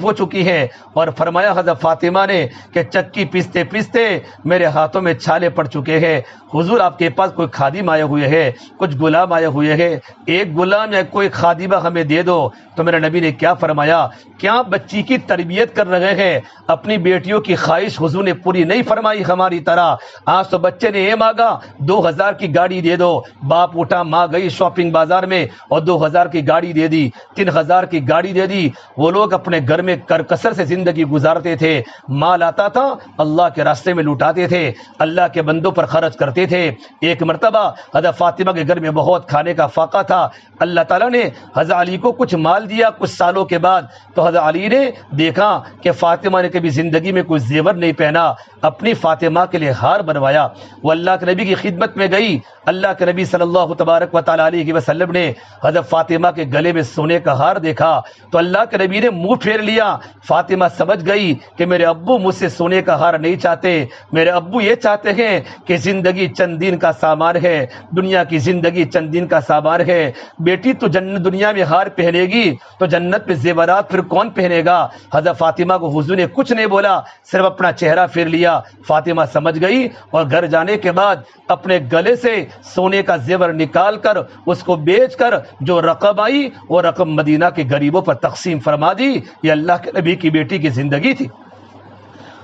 ہو چکی ہے، اور فرمایا حضرت فاطمہ نے کہ چکی پیستے میرے ہاتھوں میں چھالے پڑ چکے ہیں، حضور آپ کے پاس کوئی خادم آئے ہوئے ہیں، کچھ غلام آئے ہوئے ہیں، ایک غلام یا کوئی خادمہ ہمیں دے دو۔ تو میرے نبی نے کیا فرمایا، کیا بچی کی تربیت کر رہے ہیں؟ اپنی بیٹیوں کی خواہش حضور نے پوری نہیں فرمائی ہماری طرح۔ آج تو بچے نے یہ مانگا 2000 کی گاڑی دے دو، باپ اٹھا ماں گئی شاپنگ بازار میں اور 2000 کی گاڑی دے دی، 3000 کی گاڑی دے دی۔ وہ لوگ اپنے گھر میں کرکسر سے زندگی گزارتے تھے، مال آتا تھا اللہ کے راستے میں لوٹاتے تھے، اللہ کے بندوں پر خرچ کرتے تھے۔ ایک مرتبہ حضرت فاطمہ کے گھر میں بہت کھانے کا فاقہ تھا، اللہ تعالیٰ نے حضرت علی کو کچھ مال دیا کچھ سالوں کے بعد، تو حضرت علی نے دیکھا کہ فاطمہ نے کبھی زندگی میں کوئی زیور نہیں پہنا، اپنی فاطمہ کے لیے ہار بنوایا۔ وہ اللہ کے نبی کی خدمت میں گئی، اللہ کے نبی صلی اللہ تبارک و تعالی علیہ وسلم نے حضرت فاطمہ کے گلے میں سونے کا ہار دیکھا تو اللہ کے نبی نے منہ پھیر لیا۔ فاطمہ سمجھ گئی کہ میرے ابو مجھ سے سونے کا ہار نہیں چاہتے، میرے ابو یہ چاہتے ہیں کہ زندگی چند دن کا سامان ہے، دنیا کی زندگی چند دن کا سامان ہے، بیٹی تو جنت دنیا میں ہار پہنے گی تو جنت میں زیورات پھر کون پہنے گا؟ حضرت فاطمہ کو حضور نے کچھ نہیں بولا، صرف اپنا چہرہ پھیر لیا۔ فاطمہ سمجھ گئی اور گھر جانے کے بعد اپنے گلے سے سونے کا زیور نکال کر اس کو بیچ کر جو رقم آئی وہ رقم مدینہ کے غریبوں پر تقسیم فرما دی۔ یہ اللہ کے نبی کی بیٹی کی زندگی تھی۔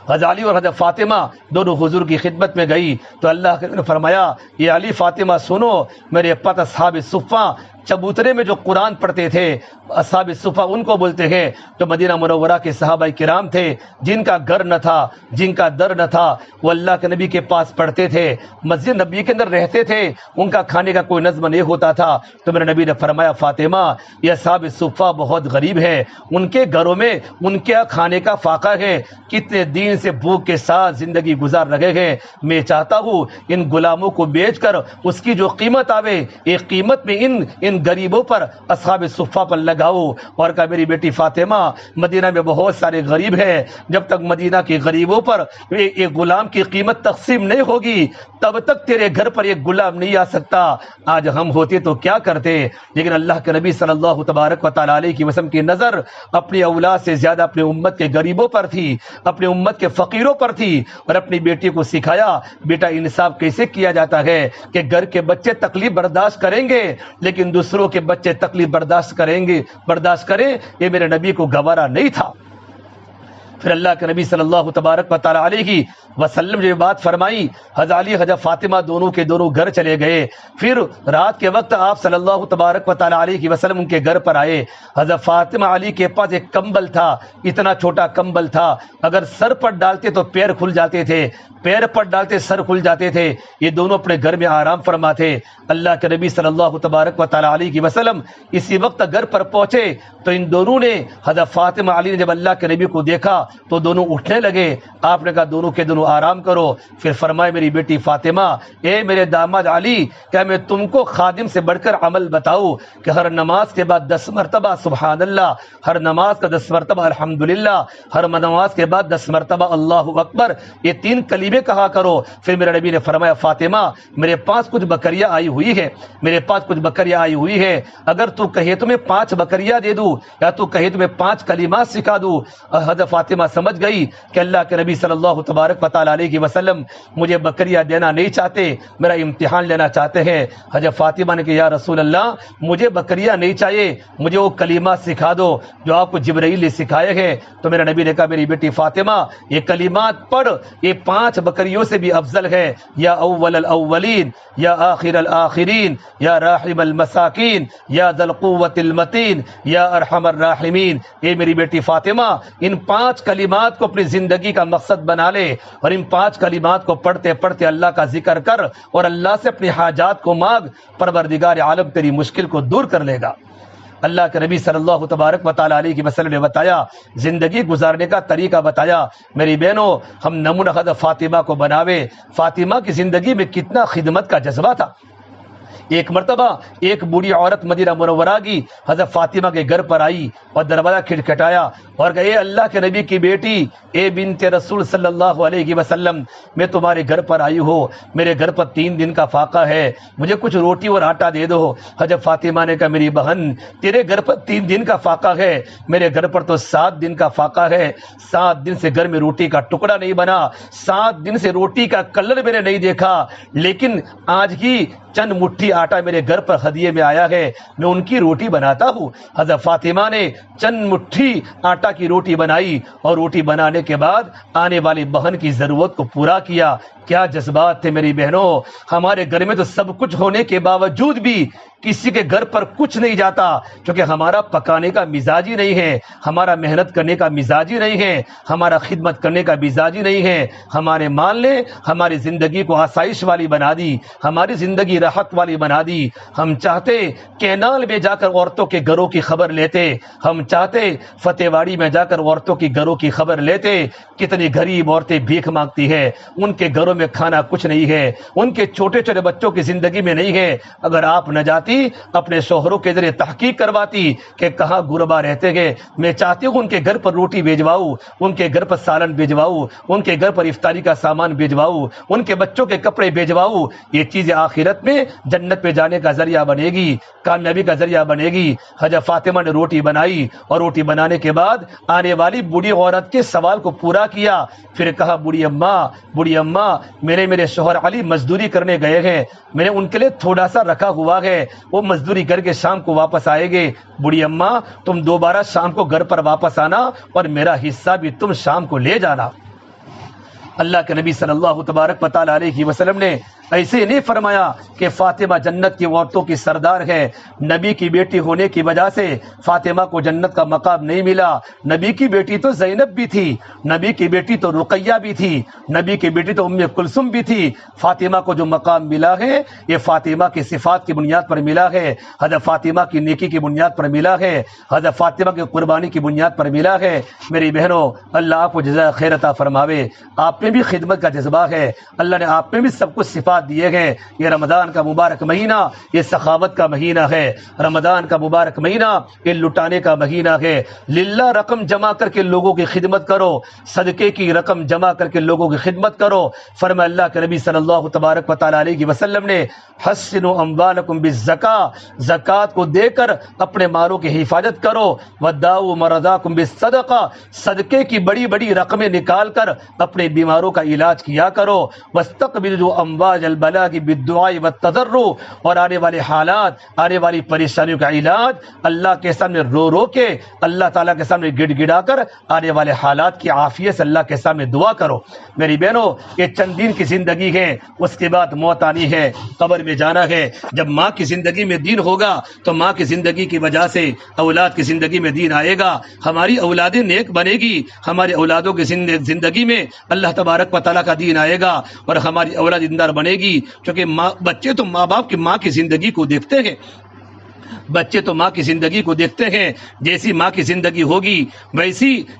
حضرت علی اور حضرت فاطمہ دونوں حضور کی خدمت میں گئی تو اللہ نے فرمایا یہ علی فاطمہ سنو، میرے پت اصحاب صفہ چبوترے میں جو قرآن پڑھتے تھے، اصحاب صفہ ان کو بولتے ہیں، جو مدینہ منورہ کے صحابہ کرام تھے، جن کا گھر نہ تھا، جن کا در نہ تھا، وہ اللہ کے نبی کے پاس پڑھتے تھے، مسجد نبی کے اندر رہتے تھے، ان کا کھانے کا کوئی نظم نہیں ہوتا تھا۔ تو میرے نبی نے فرمایا فاطمہ یہ اصحاب صفہ بہت غریب ہے، ان کے گھروں میں ان کے کھانے کا فاقہ ہے، کتنے دن سے بھوک کے ساتھ زندگی گزار رہے ہیں، میں چاہتا ہوں ان غلاموں کو بیچ کر اس کی جو قیمت آوے ایک قیمت میں ان غریبوں پر اصحاب صفہ پر لگاؤ۔ اور کہا میری بیٹی فاطمہ مدینہ میں بہت سارے غریب ہیں، جب تک مدینہ کے غریبوں پر ایک غلام کی قیمت تقسیم نہیں ہوگی تب تک تیرے گھر پر ایک غلام نہیں آ سکتا۔ آج ہم ہوتے تو کیا کرتے، لیکن اللہ کے نبی صلی اللہ تبارک و تعالی علیہ وسلم کی نظر اپنی اولاد سے زیادہ اپنی امت کے غریبوں پر تھی، اپنی امت کے فقیروں پر تھی، اور اپنی بیٹی کو سکھایا بیٹا انصاف کیسے کیا جاتا ہے کہ گھر کے بچے تکلیف برداشت کریں گے لیکن دوسروں کے بچے تکلیف برداشت کریں، یہ میرے نبی کو گوارا نہیں تھا۔ پھر اللہ کے نبی صلی اللہ تبارک و تعالی علیہ وسلم جو بات فرمائی، حضرت علی حضرت فاطمہ دونوں کے دونوں گھر چلے گئے۔ پھر رات کے وقت آپ صلی اللہ تبارک و تعالی علیہ وسلم ان کے گھر پر آئے۔ حضرت فاطمہ علی کے پاس ایک کمبل تھا، اتنا چھوٹا کمبل تھا، اگر سر پر ڈالتے تو پیر کھل جاتے تھے، پیر پر ڈالتے سر کھل جاتے تھے۔ یہ دونوں اپنے گھر میں آرام فرماتے۔ اللہ کے نبی صلی اللہ تبارک و تعالی علیہ وسلم اسی وقت گھر پر پہنچے تو ان دونوں نے حضرت فاطمہ علی نے جب اللہ کے نبی کو دیکھا تو دونوں اٹھنے لگے۔ آپ نے کہا دونوں کے دونوں آرام کرو۔ پھر فرمائے میری بیٹی فاطمہ اے میرے داماد علی، کیا میں تم کو خادم سے بڑھ کر عمل بتاؤں کہ ہر نماز کے بعد 10 مرتبہ سبحان اللہ، ہر نماز کا 10 مرتبہ الحمدللہ، ہر نماز کے بعد 10 مرتبہ اللہ اکبر، یہ 3 کلمے کہا کرو۔ پھر میرے نبی نے فرمایا فاطمہ میرے پاس کچھ بکریاں آئی ہوئی ہے، اگر تو کہے تو میں 5 بکریاں دے دوں یا تو کہے تو میں 5 کلمات سکھا دوں۔ حضرت فاطمہ سمجھ گئی کہ اللہ کے نبی صلی اللہ تبارک و تعالی علیہ وسلم مجھے بکریاں دینا نہیں چاہتے، میرا امتحان لینا چاہتے ہیں۔ حضرت فاطمہ نے کہا یا رسول اللہ مجھے بکریاں نہیں چاہیے، مجھے وہ کلمات سکھا دو جو آپ کو جبرائیل نے سکھائے ہیں۔ تو میرے نبی نے کہا میری بیٹی فاطمہ یہ کلمات پڑھ، یہ 5 بکریوں سے بھی افضل ہے، یا اول الاولین، یا آخر الآخرین، یا راحم المساکین، یا ذی القوۃ المتین، یا ارحم الراحمین۔ یہ میری بیٹی فاطمہ ان 5 کلمات کو اپنی زندگی کا مقصد بنا لے، اور ان 5 کلمات کو پڑھتے پڑھتے اللہ کا ذکر کر اور اللہ سے اپنی حاجات کو مانگ، پروردگار عالم تیری مشکل کو دور کر لے گا۔ اللہ کے نبی صلی اللہ تبارک و تعالی علیہ وسلم نے بتایا، زندگی گزارنے کا طریقہ بتایا۔ میری بہنوں ہم نمونہ حضرت فاطمہ کو بناوے۔ فاطمہ کی زندگی میں کتنا خدمت کا جذبہ تھا۔ ایک مرتبہ ایک بوڑھی عورت مدینہ منورہ کی حضرت فاطمہ کے گھر پر آئی اور دروازہ کھٹکھٹایا اور کہا اے اللہ کے نبی کی بیٹی، اے بنت رسول صلی اللہ علیہ وسلم، میں تمہارے گھر پر آئی ہوں، میرے گھر پر 3 دن کا فاقہ ہے، مجھے کچھ روٹی اور آٹا دے دو۔ حضرت فاطمہ نے کہا میری بہن تیرے گھر پر 3 دن کا فاقہ ہے، میرے گھر پر تو 7 دن کا فاقہ ہے، 7 دن سے گھر میں روٹی کا ٹکڑا نہیں بنا، 7 دن سے روٹی کا کلر میں نے نہیں دیکھا، لیکن آج ہی چند مٹھی آٹا میرے گھر پر ہدیے میں آیا ہے، میں ان کی روٹی بناتا ہوں۔ حضرت فاطمہ نے چند مٹھی آٹا کی روٹی بنائی اور روٹی بنانے کے بعد آنے والی بہن کی ضرورت کو پورا کیا۔ کیا جذبات تھے میری بہنوں، ہمارے گھر میں تو سب کچھ ہونے کے باوجود بھی کسی کے گھر پر کچھ نہیں جاتا، کیونکہ ہمارا پکانے کا مزاج ہی نہیں ہے، ہمارا محنت کرنے کا مزاج ہی نہیں ہے، ہمارا خدمت کرنے کا مزاج ہی نہیں ہے۔ ہمارے مال نے ہماری زندگی کو آسائش والی بنا دی، ہماری زندگی راحت والی بنا دی۔ ہم چاہتے کینال میں جا کر عورتوں کے گھروں کی خبر لیتے، ہم چاہتے فتح واڑی میں جا کر عورتوں کی گھروں کی خبر لیتے۔ کتنی غریب عورتیں بھیک مانگتی ہے، ان کے گھروں میں کھانا کچھ نہیں ہے، ان کے چھوٹے چھوٹے بچوں کی زندگی میں نہیں ہے۔ اگر آپ نہ جاتی، اپنے شوہروں کے ذریعے تحقیق کرواتی کہ کہاں غربا رہتے ہیں، میں چاہتی ہوں ان کے گھر پر روٹی بھیجواؤں، ان کے گھر پر سالن بھیجواؤں، ان کے گھر پر افطاری کا سامان بھیجواؤں، ان کے بچوں کے کپڑے بھیجواؤں۔ یہ چیزیں آخرت میں جنت پہ جانے کا ذریعہ بنے گی، کامیابی کا ذریعہ بنے گی۔ حضرت فاطمہ نے روٹی بنائی اور روٹی بنانے کے بعد آنے والی بوڑھی عورت کے سوال کو پورا کیا، پھر کہا بوڑھی اماں میرے شوہر علی مزدوری کرنے گئے ہیں، میں نے ان کے لیے تھوڑا سا رکھا ہوا ہے، وہ مزدوری کر کے شام کو واپس آئے گے۔ بوڑھی اماں تم دوبارہ شام کو گھر پر واپس آنا اور میرا حصہ بھی تم شام کو لے جانا۔ اللہ کے نبی صلی اللہ تبارک و تعالی علیہ وسلم نے ایسے نہیں فرمایا کہ فاطمہ جنت کی عورتوں کی سردار ہے، نبی کی بیٹی ہونے کی وجہ سے فاطمہ کو جنت کا مقام نہیں ملا۔ نبی کی بیٹی تو زینب بھی تھی، نبی کی بیٹی تو رقیہ بھی تھی، نبی کی بیٹی تو ام کلثوم بھی تھی۔ فاطمہ کو جو مقام ملا ہے یہ فاطمہ کی صفات کی بنیاد پر ملا ہے، حضرت فاطمہ کی نیکی کی بنیاد پر ملا ہے، حضرت فاطمہ کی قربانی کی بنیاد پر ملا ہے۔ میری بہنوں، اللہ آپ کو جزائے خیر عطا فرماوے۔ آپ میں بھی خدمت کا جذبہ ہے، اللہ نے آپ میں بھی سب کچھ صفات دیے گئے۔ یہ رمضان کا مبارک مہینہ یہ سخاوت کا مہینہ ہے، رمضان کا مبارک مہینہ یہ لٹانے کا مہینہ ہے۔ للہ رقم جمع کر کے لوگوں کی خدمت کرو، صدقے کی رقم جمع کر کے لوگوں کی خدمت کرو۔ فرمایا اللہ کے نبی صلی اللہ تبارک و تعالی علیہ وسلم نے حسنوا اموالکم بالزکاۃ، زکوٰۃ کو دے کر اپنے مالوں کی حفاظت کرو۔ وداؤوا مرضاکم بالصدقہ، صدقے کی بڑی بڑی رقمیں نکال کر اپنے بیماروں کا علاج کیا کرو۔ واستقبلوا امواج البلاء بالدعاء والتضرع، اور آنے والے حالات، آنے والی پریشانیوں کا علاج اللہ کے سامنے رو رو کے، اللہ تعالیٰ کے سامنے گڑ گڑا کر آنے والے حالات کی عافیت سے اللہ کے سامنے دعا کرو۔ میری بہنوں، یہ چند دن کی زندگی ہے، اس کے بعد موت آنی ہے، قبر میں جانا ہے۔ جب ماں کی زندگی میں دین ہوگا تو ماں کی زندگی کی وجہ سے اولاد کی زندگی میں دین آئے گا، ہماری اولادیں نیک بنے گی، ہماری اولادوں کی زندگی میں اللہ تبارک و تعالیٰ کا دین آئے گا اور ہماری اولاد دیندار بنے گی، کیونکہ بچے تو ماں باپ کی ماں کی زندگی کو دیکھتے ہیں، بچے تو ماں کی زندگی کو دیکھتے ہیں۔ جیسی ماں کی زندگی ہوگی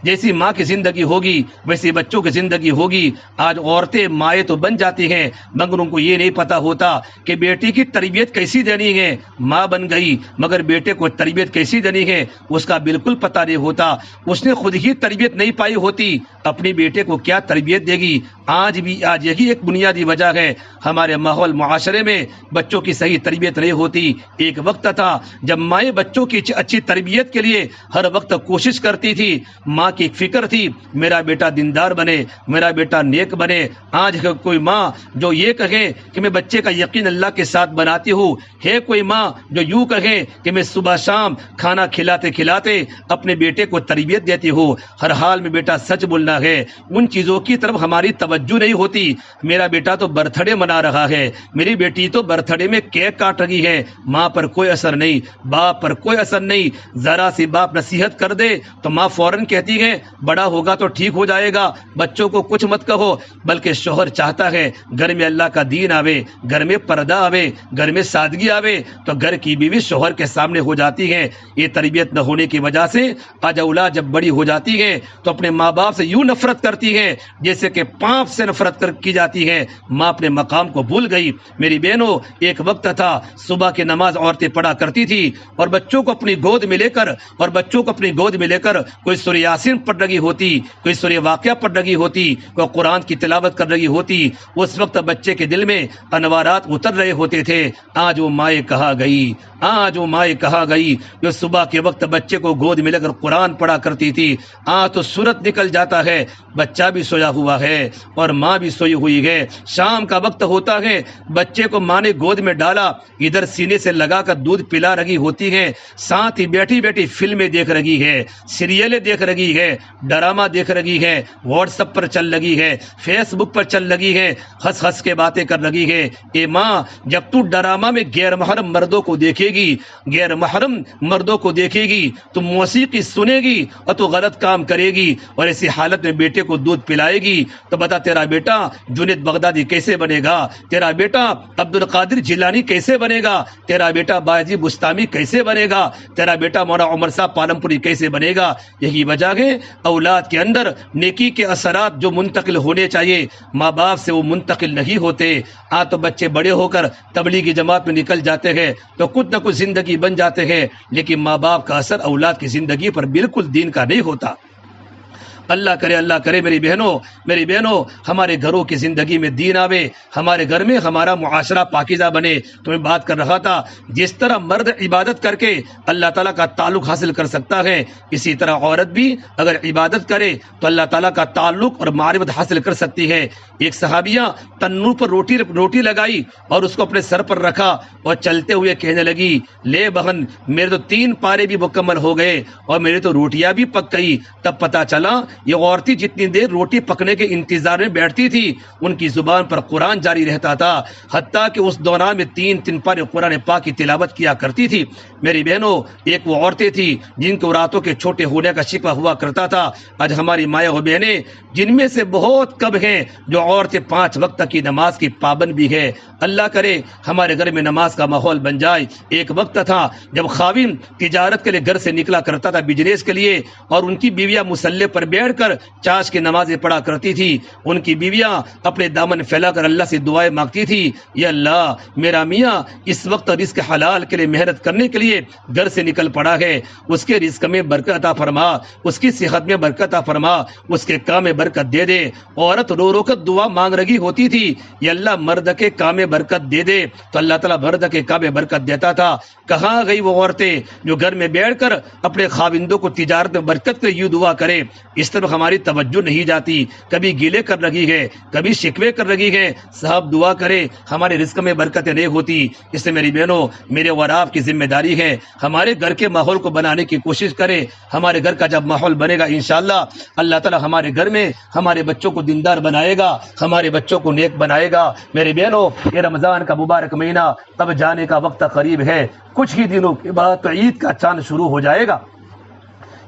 جیسی ماں کی زندگی ہوگی ویسی بچوں کی زندگی ہوگی۔ آج عورتیں مائیں تو بن جاتی ہیں مگر ان کو یہ نہیں پتا ہوتا کہ بیٹی کی تربیت کیسی دینی ہے۔ ماں بن گئی مگر بیٹے کو تربیت کیسی دینی ہے اس کا بالکل پتہ نہیں ہوتا، اس نے خود ہی تربیت نہیں پائی ہوتی، اپنی بیٹے کو کیا تربیت دے گی۔ آج یہی ایک بنیادی وجہ ہے، ہمارے ماحول معاشرے میں بچوں کی صحیح تربیت نہیں ہوتی۔ ایک وقت تھا جب مائیں بچوں کی اچھی تربیت کے لیے ہر وقت کوشش کرتی تھی، ماں کی ایک فکر تھی میرا بیٹا دیندار بنے، میرا بیٹا نیک بنے۔ آج کوئی ماں جو یہ کہے کہ میں بچے کا یقین اللہ کے ساتھ بناتی ہوں، ہے کوئی ماں جو یوں کہے کہ میں صبح شام کھانا کھلاتے کھلاتے اپنے بیٹے کو تربیت دیتی ہوں، ہر حال میں بیٹا سچ بولنا ہے۔ ان چیزوں کی طرف ہماری توجہ نہیں ہوتی۔ میرا بیٹا تو برتھ ڈے منا رہا ہے، میری بیٹی تو برتھ ڈے میں کیک کاٹ رہی ہے، ماں پر کوئی اثر نہیں، باپ پر کوئی اثر نہیں۔ ذرا سی باپ نصیحت کر دے تو ماں فوراً کہتی ہے بڑا ہوگا تو ٹھیک ہو جائے گا، بچوں کو کچھ مت کہو۔ بلکہ شوہر چاہتا ہے گھر میں اللہ کا دین آوے، گھر میں پردہ آوے، گھر میں سادگی آوے، تو گھر کی بیوی شوہر کے سامنے ہو جاتی ہے۔ یہ تربیت نہ ہونے کی وجہ سے آج اولاد جب بڑی ہو جاتی ہے تو اپنے ماں باپ سے یوں نفرت کرتی ہے جیسے کہ پانپ سے نفرت کی جاتی ہے۔ ماں اپنے مقام کو بھول گئی۔ میری بہنوں، ایک وقت تھا صبح کی نماز عورتیں پڑھا کرتی تھی اور بچوں کو اپنی گود میں لے کر کوئی سورہ یاسین پڑھ رہی ہوتی، کوئی سورہ واقعہ پڑھ رہی ہوتی، کوئی قرآن کی تلاوت کر رہی ہوتی۔ اس وقت بچے کے دل میں انوارات اتر رہے ہوتے تھے۔ آج وہ مائیں کہاں گئی جو صبح کے وقت بچے کو گود میں لے کر قرآن پڑھا کرتی تھی۔ آج تو سورت نکل جاتا ہے، بچہ بھی سویا ہوا ہے اور ماں بھی سوئی ہوئی ہے۔ شام کا وقت ہوتا ہے، بچے کو ماں نے گود میں ڈالا، ادھر سینے سے لگا کر دودھ پلا رہی لگی ہوتی ہیں، ساتھ ہی بیٹھی بیٹھی فلمیں دیکھ رہی ہے، سیریلیں دیکھ رہی ہے، ڈرامہ دیکھ رہی ہے، واٹس ایپ پر چل رہی ہے، فیس بک پر چل رہی ہے، ہنس ہنس کے باتیں کر رہی ہے۔ اے ماں، جب تو ڈرامہ میں غیر محرم مردوں کو دیکھے گی، غیر محرم مردوں کو دیکھے گی، تو موسیقی سنے گی اور تو غلط کام کرے گی، اور ایسی حالت میں بیٹے کو دودھ پلائے گی، تو بتا تیرا بیٹا جنید بغدادی کیسے بنے گا؟ تیرا بیٹا عبد القادر جیلانی کیسے بنے گا؟ تیرا بیٹا بایزید بستامی کیسے بنے گا؟ تیرا بیٹا مولانا عمر صاحب پالم پوری کیسے بنے گا؟ یہی وجہ ہے اولاد کے اندر نیکی کے اثرات جو منتقل ہونے چاہیے ماں باپ سے وہ منتقل نہیں ہوتے۔ تو بچے بڑے ہو کر تبلیغی جماعت میں نکل جاتے ہیں تو کچھ نہ کچھ زندگی بن جاتے ہیں، لیکن ماں باپ کا اثر اولاد کی زندگی پر بالکل دین کا نہیں ہوتا۔ اللہ کرے میری بہنوں ہمارے گھروں کی زندگی میں دین آوے، ہمارے گھر میں ہمارا معاشرہ پاکیزہ بنے۔ تو میں بات کر رہا تھا، جس طرح مرد عبادت کر کے اللہ تعالیٰ کا تعلق حاصل کر سکتا ہے، اسی طرح عورت بھی اگر عبادت کرے تو اللہ تعالیٰ کا تعلق اور معرفت حاصل کر سکتی ہے۔ ایک صحابیہ تنور پر روٹی لگائی اور اس کو اپنے سر پر رکھا اور چلتے ہوئے کہنے لگی، لے بہن میرے تو 3 پارے بھی مکمل ہو گئے اور میری تو روٹیاں بھی پک گئی۔ تب پتہ چلا یہ عورتیں جتنی دیر روٹی پکنے کے انتظار میں بیٹھتی تھی ان کی زبان پر قرآن جاری رہتا تھا، حتیٰ کہ اس دوران میں 3 پارے قرآن پاک کی تلاوت کیا کرتی تھی۔ میری بہنوں، ایک وہ عورتیں تھی جن کو راتوں کے چھوٹے ہونے کا شکوہ ہوا کرتا تھا۔ آج ہماری مائیں و بہنیں جن میں سے بہت کم ہیں جو عورتیں 5 وقت کی نماز کی پابند بھی ہے۔ اللہ کرے ہمارے گھر میں نماز کا ماحول بن جائے۔ ایک وقت تھا جب خاوند تجارت کے لیے گھر سے نکلا کرتا تھا، بزنس کے لیے، اور ان کی بیویاں مسلح پر بیٹھ کر چاش کی نمازیں پڑھا کرتی تھی۔ ان کی بیویاں اپنے دامن پھیلا کر اللہ سے دعائیں مانگتی تھی، یا اللہ میرا میاں اس وقت رزق حلال کے لیے محنت کرنے کے لیے گھر سے نکل پڑا ہے، اس کے رزق میں برکت عطا فرما، اس کی صحت میں برکت عطا فرما، اس کے کام میں برکت دے دے۔ عورت رو رو کر دعا مانگ رہی ہوتی تھی، یا اللہ مرد کے کام میں برکت دے دے، تو اللہ تعالیٰ مرد کے کام میں برکت دیتا تھا۔ کہاں گئی وہ عورتیں جو گھر میں بیٹھ کر اپنے خاوندوں کو تجارت میں برکت کے یوں دعا کرے؟ اس طرف ہماری توجہ نہیں جاتی، کبھی گیلے کر رہی ہے، کبھی شکوے کر رہی ہے۔ صاحب دعا کرے، ہمارے رزق میں برکتیں نہیں ہوتی۔ اس سے میری بہنوں، میرے اور آپ کی ذمہ داری ہے ہمارے گھر کے ماحول کو بنانے کی کوشش کرے۔ ہمارے گھر کا جب ماحول بنے گا انشاءاللہ اللہ تعالی ہمارے گھر میں ہمارے بچوں کو دیندار بنائے گا، ہمارے بچوں کو نیک بنائے گا۔ میرے بہنوں، یہ رمضان کا مبارک مہینہ اب جانے کا وقت قریب ہے، کچھ ہی دنوں کے بعد تو عید کا چاند شروع ہو جائے گا۔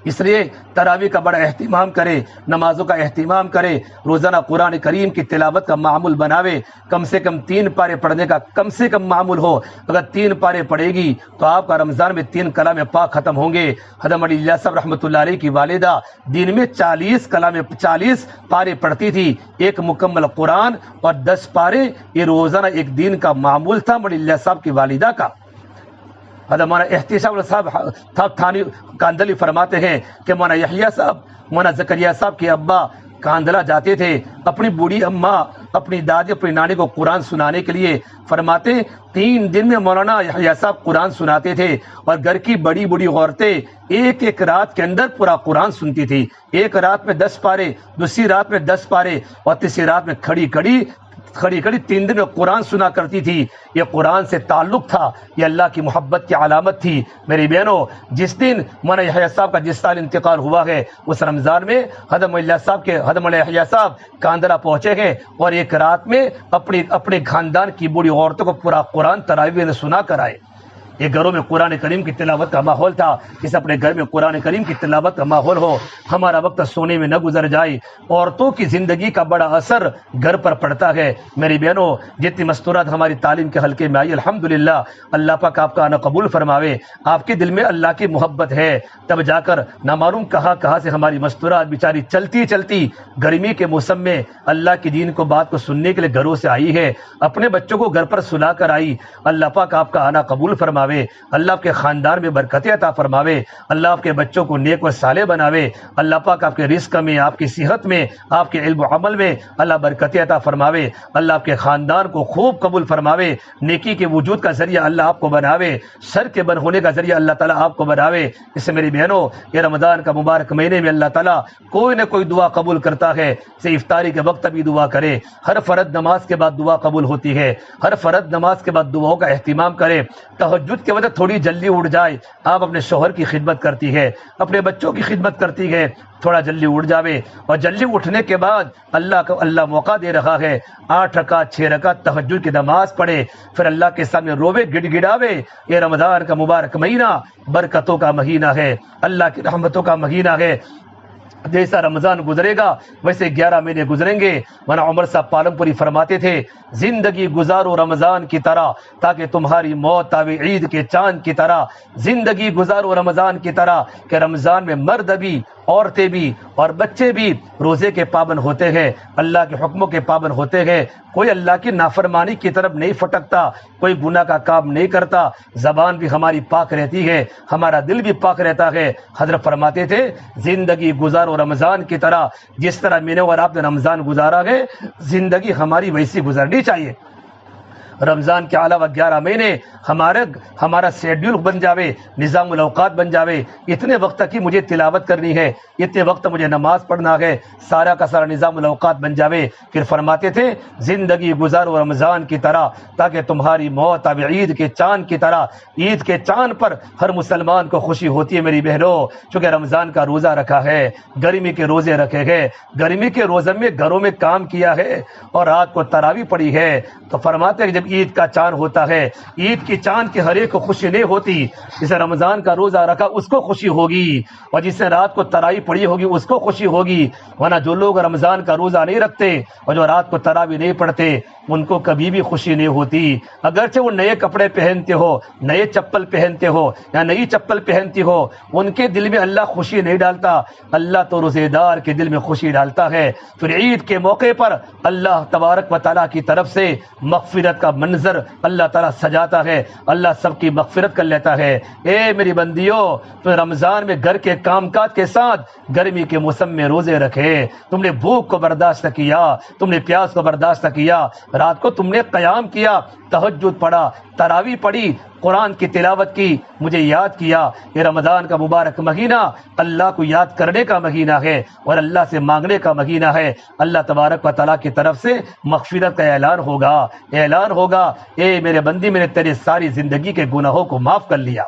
اس لیے تراویح کا بڑا اہتمام کرے، نمازوں کا اہتمام کرے، روزانہ قرآن کریم کی تلاوت کا معمول بناوے، کم سے کم 3 پارے پڑھنے کا کم سے کم معمول ہو۔ اگر 3 پارے پڑھے گی تو آپ کا رمضان میں 3 کلام پاک ختم ہوں گے۔ حضرت علی اللہ صاحب رحمۃ اللہ علیہ کی والدہ دن میں 40 پارے پڑھتی تھی، 1 مکمل قرآن اور 10 پارے، یہ روزانہ ایک دن کا معمول تھا علی اللہ صاحب کی والدہ کا۔ حضرت مولانا احتشام صاحب تھانی کاندلی فرماتے ہیں کہ مولانا یحییٰ صاحب، مولانا زکریا صاحب کے ابا کاندلا جاتے تھے، اپنی بوڑھی اماں، اپنی دادی، اپنی نانی کو قرآن سنانے کے لیے۔ فرماتے 3 دن میں مولانا یحییٰ صاحب قرآن سناتے تھے، اور گھر کی بڑی بڑی عورتیں ایک رات کے اندر پورا قرآن سنتی تھی۔ ایک رات میں 10 پارے، دوسری رات میں 10 پارے، اور تیسری رات میں کھڑی کھڑی 3 دن میں قرآن سنا کرتی تھی۔ یہ قرآن سے تعلق تھا، یہ اللہ کی محبت کی علامت تھی۔ میری بہنوں، جس دن مولانا یحییٰ صاحب کا جس سال انتقال ہوا ہے، اس رمضان میں حضرت مولانا یحییٰ صاحب کاندرا پہنچے ہیں، اور ایک رات میں اپنے خاندان کی بوڑھی عورتوں کو پورا قرآن تراویح میں سنا کر آئے۔ یہ گھروں میں قرآن کریم کی تلاوت کا ماحول تھا۔ اس اپنے گھر میں قرآن کریم کی تلاوت کا ماحول ہو، ہمارا وقت سونے میں نہ گزر جائے۔ عورتوں کی زندگی کا بڑا اثر گھر پر پڑتا ہے۔ میری بہنوں، جتنی مستورات ہماری تعلیم کے حلقے میں آئی، الحمدللہ اللہ پاک آپ کا آنا قبول فرماوے۔ آپ کے دل میں اللہ کی محبت ہے، تب جا کر نہ معلوم کہاں سے ہماری مستورات بیچاری چلتی گرمی کے موسم میں اللہ کی دین کو بات کو سننے کے لیے گھروں سے آئی ہے، اپنے بچوں کو گھر پر سلا کر آئی۔ اللہ پاک آپ کا آنا قبول فرماوے، اللہ آپ کے خاندان میں برکتیں عطا فرماوے، اللہ آپ کے بچوں کو نیک و صالح بناوے، اللہ پاک آپ کے رزق میں، آپ کی صحت میں، آپ کے علم و عمل میں اللہ برکتیں عطا فرماوے، اللہ آپ کے خاندان کو خوب قبول فرماوے، نیکی کے وجود کا ذریعہ اللہ آپ کو بناوے، شر کے بن ہونے کا ذریعہ اللہ تعالیٰ آپ کو بناوے۔ اس سے میری بہنوں، یہ رمضان کا مبارک مہینے میں اللہ تعالیٰ کوئی نہ کوئی دعا قبول کرتا ہے۔ سے افطاری کے وقت بھی دعا کرے، ہر فرض نماز کے بعد دعا قبول ہوتی ہے، ہر فرض نماز کے بعد دعاؤں کا اہتمام کرے، تہجد خدمت کی وجہ تھوڑی جلدی اٹھ جائے، آپ اپنے شوہر کی خدمت کرتی ہے، اپنے بچوں کی خدمت کرتی ہے، تھوڑا جلدی اٹھ جاوے، اور جلدی اٹھنے کے بعد اللہ موقع دے رہا ہے 8 رکعت 6 رکعت تہجد کی نماز پڑھے، پھر اللہ کے سامنے روے گڑ گڑاوے۔ یہ رمضان کا مبارک مہینہ برکتوں کا مہینہ ہے، اللہ کی رحمتوں کا مہینہ ہے۔ جیسا رمضان گزرے گا ویسے 11 مہینے گزریں گے۔ مولانا عمر صاحب پالم پوری فرماتے تھے زندگی گزارو رمضان کی طرح تاکہ تمہاری موت آوے عید کے چاند کی طرح، زندگی گزارو رمضان کی طرح کہ رمضان میں مرد بھی، عورتیں بھی اور بچے بھی روزے کے پابند ہوتے ہیں، اللہ کے حکموں کے پابند ہوتے ہیں، کوئی اللہ کی نافرمانی کی طرف نہیں پھٹکتا، کوئی گناہ کا کام نہیں کرتا، زبان بھی ہماری پاک رہتی ہے، ہمارا دل بھی پاک رہتا ہے۔ حضرت فرماتے تھے زندگی گزارو رمضان کی طرح، جس طرح میں نے اور آپ نے رمضان گزارا ہے زندگی ہماری ویسی گزرنی چاہیے۔ رمضان کے علاوہ 11 مہینے ہمارا شیڈیول بن جاوے، نظام الاوقات بن جاوے، اتنے وقت کی مجھے تلاوت کرنی ہے، اتنے وقت مجھے نماز پڑھنا ہے، سارا کا سارا نظام الاوقات بن جاوے۔ پھر فرماتے تھے زندگی گزارو رمضان کی طرح تاکہ تمہاری موت اب عید کے چاند کی طرح۔ عید کے چاند پر ہر مسلمان کو خوشی ہوتی ہے میری بہنوں، چونکہ رمضان کا روزہ رکھا ہے، گرمی کے روزے رکھے گئے، گرمی کے روزے میں گھروں میں کام کیا ہے اور رات کو تراویح پڑھی ہے، تو فرماتے ہیں کہ جب عید کا چاند ہوتا ہے، عید کی چاند کی ہر ایک کو خوشی نہیں ہوتی، جسے رمضان کا روزہ رکھا اس کو خوشی ہوگی، اور جس نے رات کو تراویح پڑھی ہوگی اس کو خوشی ہوگی، ورنہ جو لوگ رمضان کا روزہ نہیں رکھتے اور جو رات کو تراویح نہیں پڑھتے ان کو کبھی بھی خوشی نہیں ہوتی، اگرچہ وہ نئے کپڑے پہنتے ہو، نئے چپل پہنتے ہو یا نئی چپل پہنتی ہو، ان کے دل میں اللہ خوشی نہیں ڈالتا، اللہ تو روزے دار کے دل میں خوشی ڈالتا ہے۔ پھر عید کے موقع پر اللہ تبارک و تعالیٰ کی طرف سے مغفرت کا منظر اللہ تعالیٰ سجاتا ہے، اللہ سب کی مغفرت کر لیتا ہے۔ اے میری بندیوں، تو رمضان میں گھر کے کام کاج کے ساتھ گرمی کے موسم میں روزے رکھے، تم نے بھوک کو برداشت کیا، تم نے پیاس کو برداشت کیا، رات کو تم نے قیام کیا، تہجد پڑھا، تراویح پڑھی، قرآن کی تلاوت کی، مجھے یاد کیا۔ یہ رمضان کا مبارک مہینہ اللہ کو یاد کرنے کا مہینہ ہے اور اللہ سے مانگنے کا مہینہ ہے، اللہ تبارک و تعالیٰ کی طرف سے مغفرت کا اعلان ہوگا، اے میرے بندی میں نے تیری ساری زندگی کے گناہوں کو معاف کر لیا۔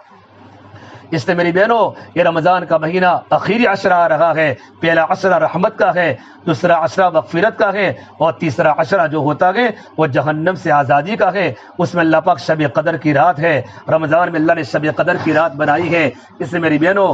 اس نے میری بہنوں یہ رمضان کا مہینہ آخری عشرہ آ رہا ہے، پہلا عشرہ رحمت کا ہے، دوسرا عشرہ مغفرت کا ہے، اور تیسرا عشرہ جو ہوتا ہے وہ جہنم سے آزادی کا ہے۔ اس میں اللہ پاک شب قدر کی رات ہے، رمضان میں اللہ نے شب قدر کی رات بنائی ہے۔ اس نے میری بہنوں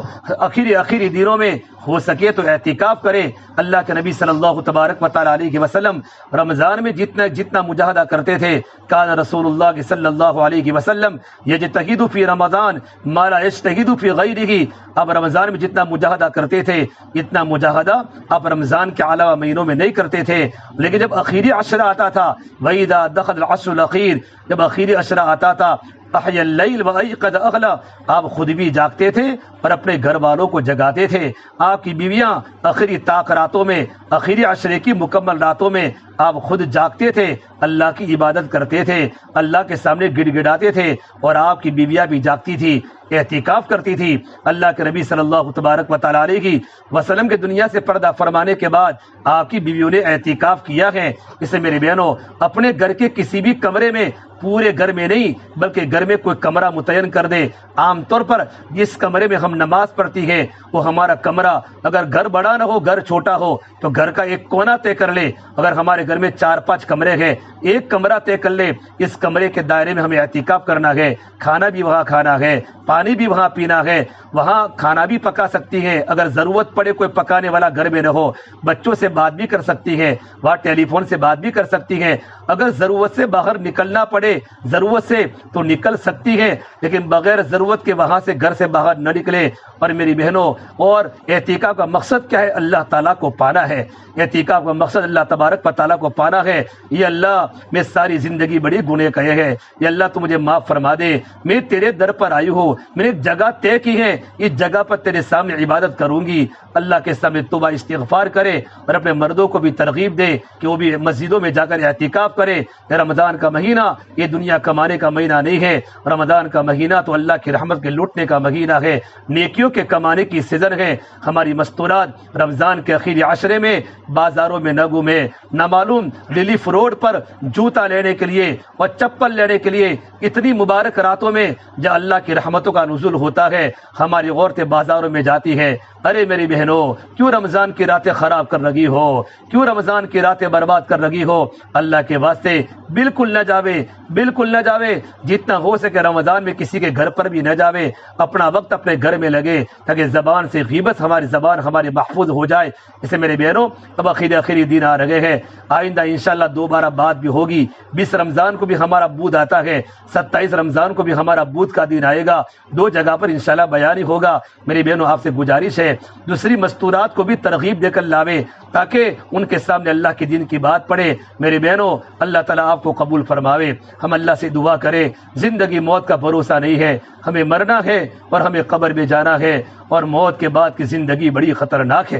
آخری دنوں میں ہو سکے تو اعتکاف کرے۔ اللہ کے نبی صلی اللہ تبارک و تعالیٰ علیہ وسلم رمضان میں جتنا مجاہدہ کرتے تھے، کان رسول اللہ صلی اللہ علیہ وسلم یجتہد فی رمضان ما لا یجتہد فی غیرہ۔ اب رمضان میں جتنا مجاہدہ کرتے تھے اتنا مجاہدہ اب رمضان کے علاوہ مہینوں میں نہیں کرتے تھے، لیکن جب آخری عشرہ آتا تھا، وَإِذَا دَخَلَ الْعَشْرُ الْأَخِيرُ، جب آخری عشرہ آتا تھا، احیا اللیل وایقظ اہلہ، آپ خود بھی جاگتے تھے اور اپنے گھر والوں کو جگاتے تھے۔ آپ کی بیویاں آخری طاق راتوں میں، آخری عشرے کی مکمل راتوں میں آپ خود جاگتے تھے، اللہ کی عبادت کرتے تھے، اللہ کے سامنے گڑ گڑاتے تھے، اور آپ کی بیویاں بھی جاگتی تھی، اعتکاف کرتی تھی۔ اللہ کے نبی صلی اللہ تبارک و تعالیٰ علیہ وسلم کے دنیا سے پردہ فرمانے کے بعد آپ کی بیویوں نے اعتکاف کیا ہے۔ اسے میرے بہنوں اپنے گھر کے کسی بھی کمرے میں، پورے گھر میں نہیں بلکہ گھر میں کوئی کمرہ متعین کر دے۔ عام طور پر جس کمرے میں ہم نماز پڑھتی ہے وہ ہمارا کمرہ، اگر گھر بڑا نہ ہو گھر چھوٹا ہو تو گھر کا ایک کونا طے کر لے۔ اگر ہمارے گھر میں 4-5 کمرے ہیں، ایک کمرہ طے کر لے، اس کمرے کے دائرے میں ہمیں اعتکاف کرنا ہے، کھانا بھی وہاں کھانا ہے، پانی بھی وہاں پینا ہے، وہاں کھانا بھی پکا سکتی ہے، اگر ضرورت پڑے کوئی پکانے والا گھر میں نہ ہو، بچوں سے بات بھی کر سکتی ہے، وہاں ٹیلی فون سے بات بھی کر سکتی ہے، اگر ضرورت سے باہر نکلنا پڑے ضرورت سے تو نکل سکتی ہے، لیکن بغیر ضرورت کے وہاں سے گھر سے باہر نہ نکلے۔ اور میری بہنوں، اور اعتکاف کا مقصد کیا ہے؟ اللہ تعالیٰ کو پانا ہے۔ اعتکاف کا مقصد اللہ تبارک و تعالیٰ کو پانا ہے۔ یہ اللہ میں ساری زندگی بڑی گناہ کہے ہے، یہ اللہ تو مجھے معاف فرما دے، میں تیرے در پر آئی ہوں، میں نے ایک جگہ طے کی ہے، اس جگہ پر تیرے سامنے عبادت کروں گی۔ اللہ کے سامنے توبہ استغفار کرے اور اپنے مردوں کو بھی ترغیب دے کہ وہ بھی مسجدوں میں جا کر اعتکاف کرے۔ رمضان کا مہینہ یہ دنیا کمانے کا مہینہ نہیں ہے، رمضان کا مہینہ تو اللہ کی رحمت کے لوٹنے کا مہینہ ہے، نیکیوں کے کمانے کی سیزن ہے۔ ہماری مستورات رمضان کے آخری عشرے میں بازاروں میں نہ گھومے، نہ معلوم ریلیف روڈ پر جوتا لینے کے لیے اور چپل لینے کے لیے اتنی مبارک راتوں میں جہاں اللہ کی رحمتوں کا نزول ہوتا ہے ہماری عورتیں بازاروں میں جاتی ہیں۔ ارے میری بہنوں، کیوں رمضان کی راتیں خراب کر رہی ہو، کیوں رمضان کی راتیں برباد کر رہی ہو؟ اللہ کے واسطے بالکل نہ جاوے، بالکل نہ جاوے، جتنا ہو سکے رمضان میں کسی کے گھر پر بھی نہ جاوے، اپنا وقت اپنے گھر میں لگے تاکہ زبان سے غیبت زبان ہماری محفوظ ہو جائے۔ اسے میرے بہنوں اب آخری دن آ رہے ہیں، آئندہ انشاءاللہ دوبارہ بات بھی ہوگی۔ 20 رمضان کو بھی ہمارا بود آتا ہے، 27 رمضان کو بھی ہمارا بود کا دن آئے گا، 2 جگہ پر انشاءاللہ بیان ہی ہوگا۔ میری بہنوں آپ سے گزارش ہے دوسری مستورات کو بھی ترغیب دے کر لاوے تاکہ ان کے سامنے اللہ کے دین کی بات پڑھے۔ میری بہنوں اللہ تعالیٰ آپ کو قبول فرماوے۔ ہم اللہ سے دعا کریں، زندگی موت کا بھروسہ نہیں ہے، ہمیں مرنا ہے اور ہمیں قبر میں جانا ہے، اور موت کے بعد کی زندگی بڑی خطرناک ہے۔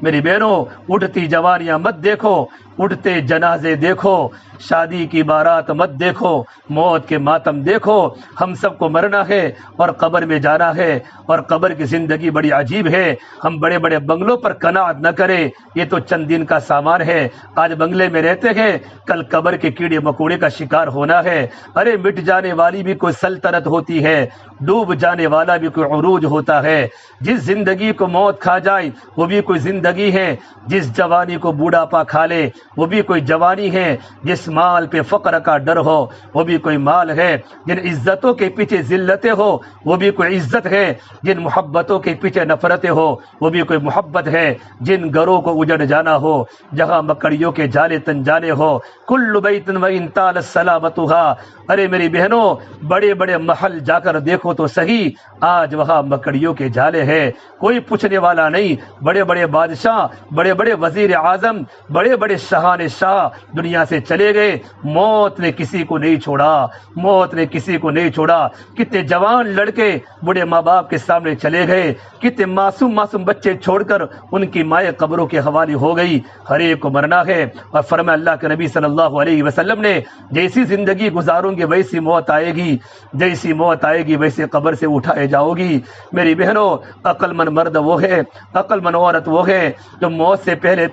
میری بہنوں اٹھتی جوانیاں مت دیکھو، اٹھتے جنازے دیکھو، شادی کی بارات مت دیکھو، موت کے ماتم دیکھو۔ ہم سب کو مرنا ہے اور قبر میں جانا ہے، اور قبر کی زندگی بڑی عجیب ہے۔ ہم بڑے بڑے بنگلوں پر قناعت نہ کریں، یہ تو چند دن کا سامان ہے۔ آج بنگلے میں رہتے ہیں، کل قبر کے کیڑے مکوڑے کا شکار ہونا ہے۔ ارے مٹ جانے والی بھی کوئی سلطنت ہوتی ہے، ڈوب جانے والا بھی کوئی عروج ہوتا ہے۔ جس زندگی کو موت کھا جائے وہ بھی کوئی زندگی ہے، جس جوانی کو بوڑھاپا کھا لے وہ بھی کوئی جوانی ہے، جس مال پہ فقر کا ڈر ہو وہ بھی کوئی مال ہے، جن عزتوں کے پیچھے ذلتیں ہو وہ بھی کوئی عزت ہے، جن محبتوں کے پیچھے نفرتیں ہو وہ بھی کوئی محبت ہے، جن گھروں کو اجڑ جانا ہو، جہاں مکڑیوں کے جالے تن جانے ہو، کل بیت وان طال سلامتها۔ ارے میری بہنوں بڑے بڑے محل جا کر دیکھو تو صحیح، آج وہاں مکڑیوں کے جالے ہیں، کوئی پوچھنے والا نہیں۔ بڑے بڑے بادشاہ، بڑے بڑے وزیر اعظم، بڑے بڑے شاہ دنیا سے چلے گئے، موت نے کسی کو نہیں چھوڑا، موت نے کسی کو نہیں چھوڑا۔ کتنے جوان لڑکے بڑے ماں باپ کے سامنے چلے گئے، کتنے معصوم بچے چھوڑ کر ان کی مائیں قبروں کے حوالے ہو گئی۔ ہر ایک کو مرنا ہے، اور فرمایا اللہ کے نبی صلی اللہ علیہ وسلم نے جیسی زندگی گزاروں گے ویسی موت آئے گی، جیسی موت آئے گی ویسے قبر سے اٹھائے جاؤ گی۔ میری بہنوں عقل مند مرد وہ ہے، عقل مند عورت وہ ہے جو موت سے پہلے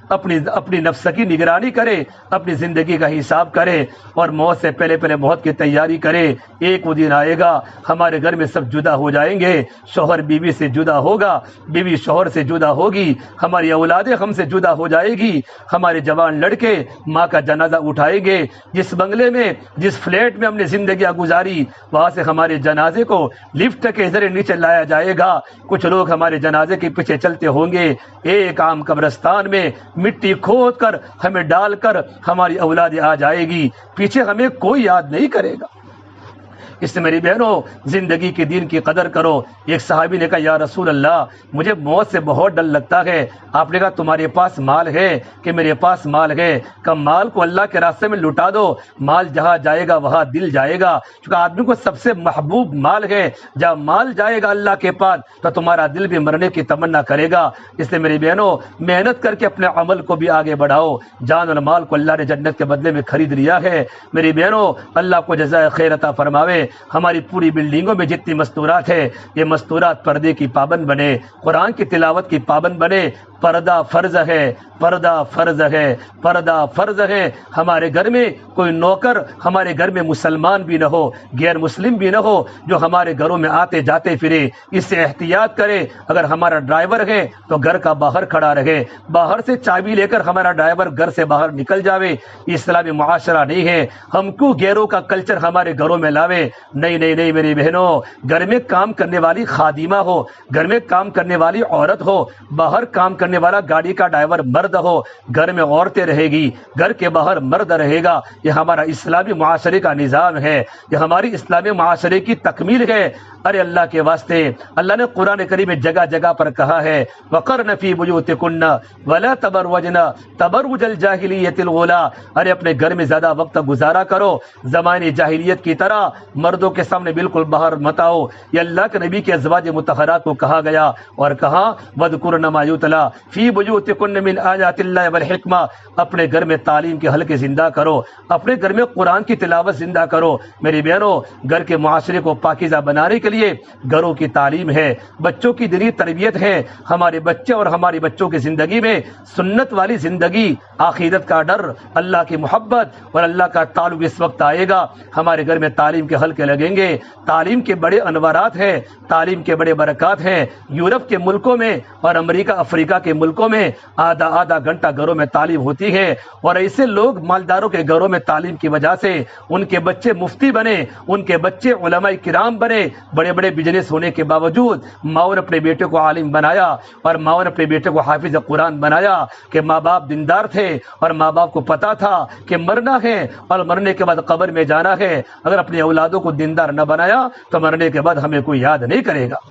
اپنی نفس کی نگرانی کرے، اپنی زندگی کا حساب کرے، اور موت سے پہلے موت کی تیاری کرے۔ ایک وہ دن آئے گا ہمارے گھر میں سب جدا ہو جائیں گے، شوہر بیوی سے جدا ہوگا، بیوی شوہر سے جدا ہوگی، ہماری اولادیں ہم سے جدا ہو جائے گی، ہمارے جوان لڑکے ماں کا جنازہ اٹھائیں گے۔ جس بنگلے میں، جس فلیٹ میں ہم نے زندگیاں گزاری، وہاں سے ہمارے جنازے کو لفٹ کے ذریعے نیچے لایا جائے گا۔ کچھ لوگ ہمارے جنازے کے پیچھے چلتے ہوں گے، ایک عام قبرستان میں مٹی کھود کر ہمیں ڈال کر ہماری اولادیں آ جائے گی، پیچھے ہمیں کوئی یاد نہیں کرے گا۔ اس سے میری بہنوں زندگی کے دین کی قدر کرو۔ ایک صحابی نے کہا یا رسول اللہ مجھے موت سے بہت ڈر لگتا ہے۔ آپ نے کہا تمہارے پاس مال ہے کہ میرے پاس مال ہے؟ کہ مال کو اللہ کے راستے میں لٹا دو، مال جہاں جائے گا وہاں دل جائے گا، چونکہ آدمی کو سب سے محبوب مال ہے، جہاں مال جائے گا اللہ کے پاس تو تمہارا دل بھی مرنے کی تمنا کرے گا۔ اس لیے میری بہنوں محنت کر کے اپنے عمل کو بھی آگے بڑھاؤ، جان اور مال کو اللہ نے جنت کے بدلے میں خرید لیا ہے۔ میری بہنوں اللہ کو جزائے خیر عطا فرماوے۔ ہماری پوری بلڈنگوں میں جتنی مستورات ہے یہ مستورات پردے کی پابند بنے، قرآن کی تلاوت کی پابند بنے۔ پردہ فرض ہے، پردہ فرض ہے، پردہ فرض ہے۔ ہمارے گھر میں کوئی نوکر ہمارے گھر میں مسلمان بھی نہ ہو، غیر مسلم بھی نہ ہو، جو ہمارے گھروں میں آتے جاتے پھرے۔ اس سے احتیاط کرے۔ اگر ہمارا ڈرائیور ہے تو گھر کا باہر کھڑا رہے، باہر سے چابی لے کر ہمارا ڈرائیور گھر سے باہر نکل جاوے۔ یہ اسلامی معاشرہ نہیں ہے۔ ہم کیوں غیروں کا کلچر ہمارے گھروں میں لاوے؟ نہیں میری بہنوں، گھر میں کام کرنے والی خادمہ ہو، گھر میں کام کرنے والی عورت ہو، باہر کام کرنے والا گاڑی کا ڈرائیور مرد ہو، گھر میں عورتیں رہے گی، گھر کے باہر مرد رہے گا۔ یہ ہمارا اسلامی معاشرے کا نظام ہے، یہ ہماری اسلامی معاشرے کی تکمیل ہے۔ ارے اللہ کے واسطے اللہ نے قرآن کریم میں جگہ جگہ پر کہا ہے وقرن فی بیوتکن ولا تبرجن تبرج الجاہلیت الغلا، ارے اپنے گھر میں زیادہ وقت گزارا کرو، زمانے جاہلیت کی طرح مردوں کے سامنے بالکل باہر مت آؤ۔ یہ اللہ کے نبی کے ازواج مطہرات کو کہا گیا اور کہا وذکرن ما یتلی فی بیوتکن من آیات اللہ والحکمہ، اپنے گھر میں تعلیم کے حلقے زندہ کرو، اپنے گھر میں قرآن کی تلاوت زندہ کرو۔ میری بہنوں، گھر کے معاشرے کو پاکیزہ بنانے کے لیے گھروں کی تعلیم ہے، بچوں کی دینی تربیت ہے۔ ہمارے بچے اور ہماری بچوں کی زندگی میں سنت والی زندگی، عقیدت کا ڈر، اللہ کی محبت اور اللہ کا تعلق اس وقت آئے گا ہمارے گھر میں تعلیم کے حلقے لگیں گے۔ تعلیم کے بڑے انوارات ہیں، تعلیم کے بڑے برکات ہیں۔ یورپ کے ملکوں میں اور امریکہ افریقہ کے ملکوں میں آدھا آدھا گھنٹہ گھروں میں تعلیم ہوتی ہے، اور ایسے لوگ مالداروں کے گھروں میں تعلیم کی وجہ سے ان کے بچے مفتی بنے، ان کے بچے علماء کرام بنے، بڑے بڑے بزنس ہونے کے باوجود ماؤں نے اپنے بیٹے کو عالم بنایا اور ماؤں نے اپنے بیٹے کو حافظ قرآن بنایا کہ ماں باپ دیندار تھے اور ماں باپ کو پتا تھا کہ مرنا ہے اور مرنے کے بعد قبر میں جانا ہے۔ اگر اپنے اولادوں کو دیندار نہ بنایا تو مرنے کے بعد ہمیں کوئی یاد نہیں کرے گا۔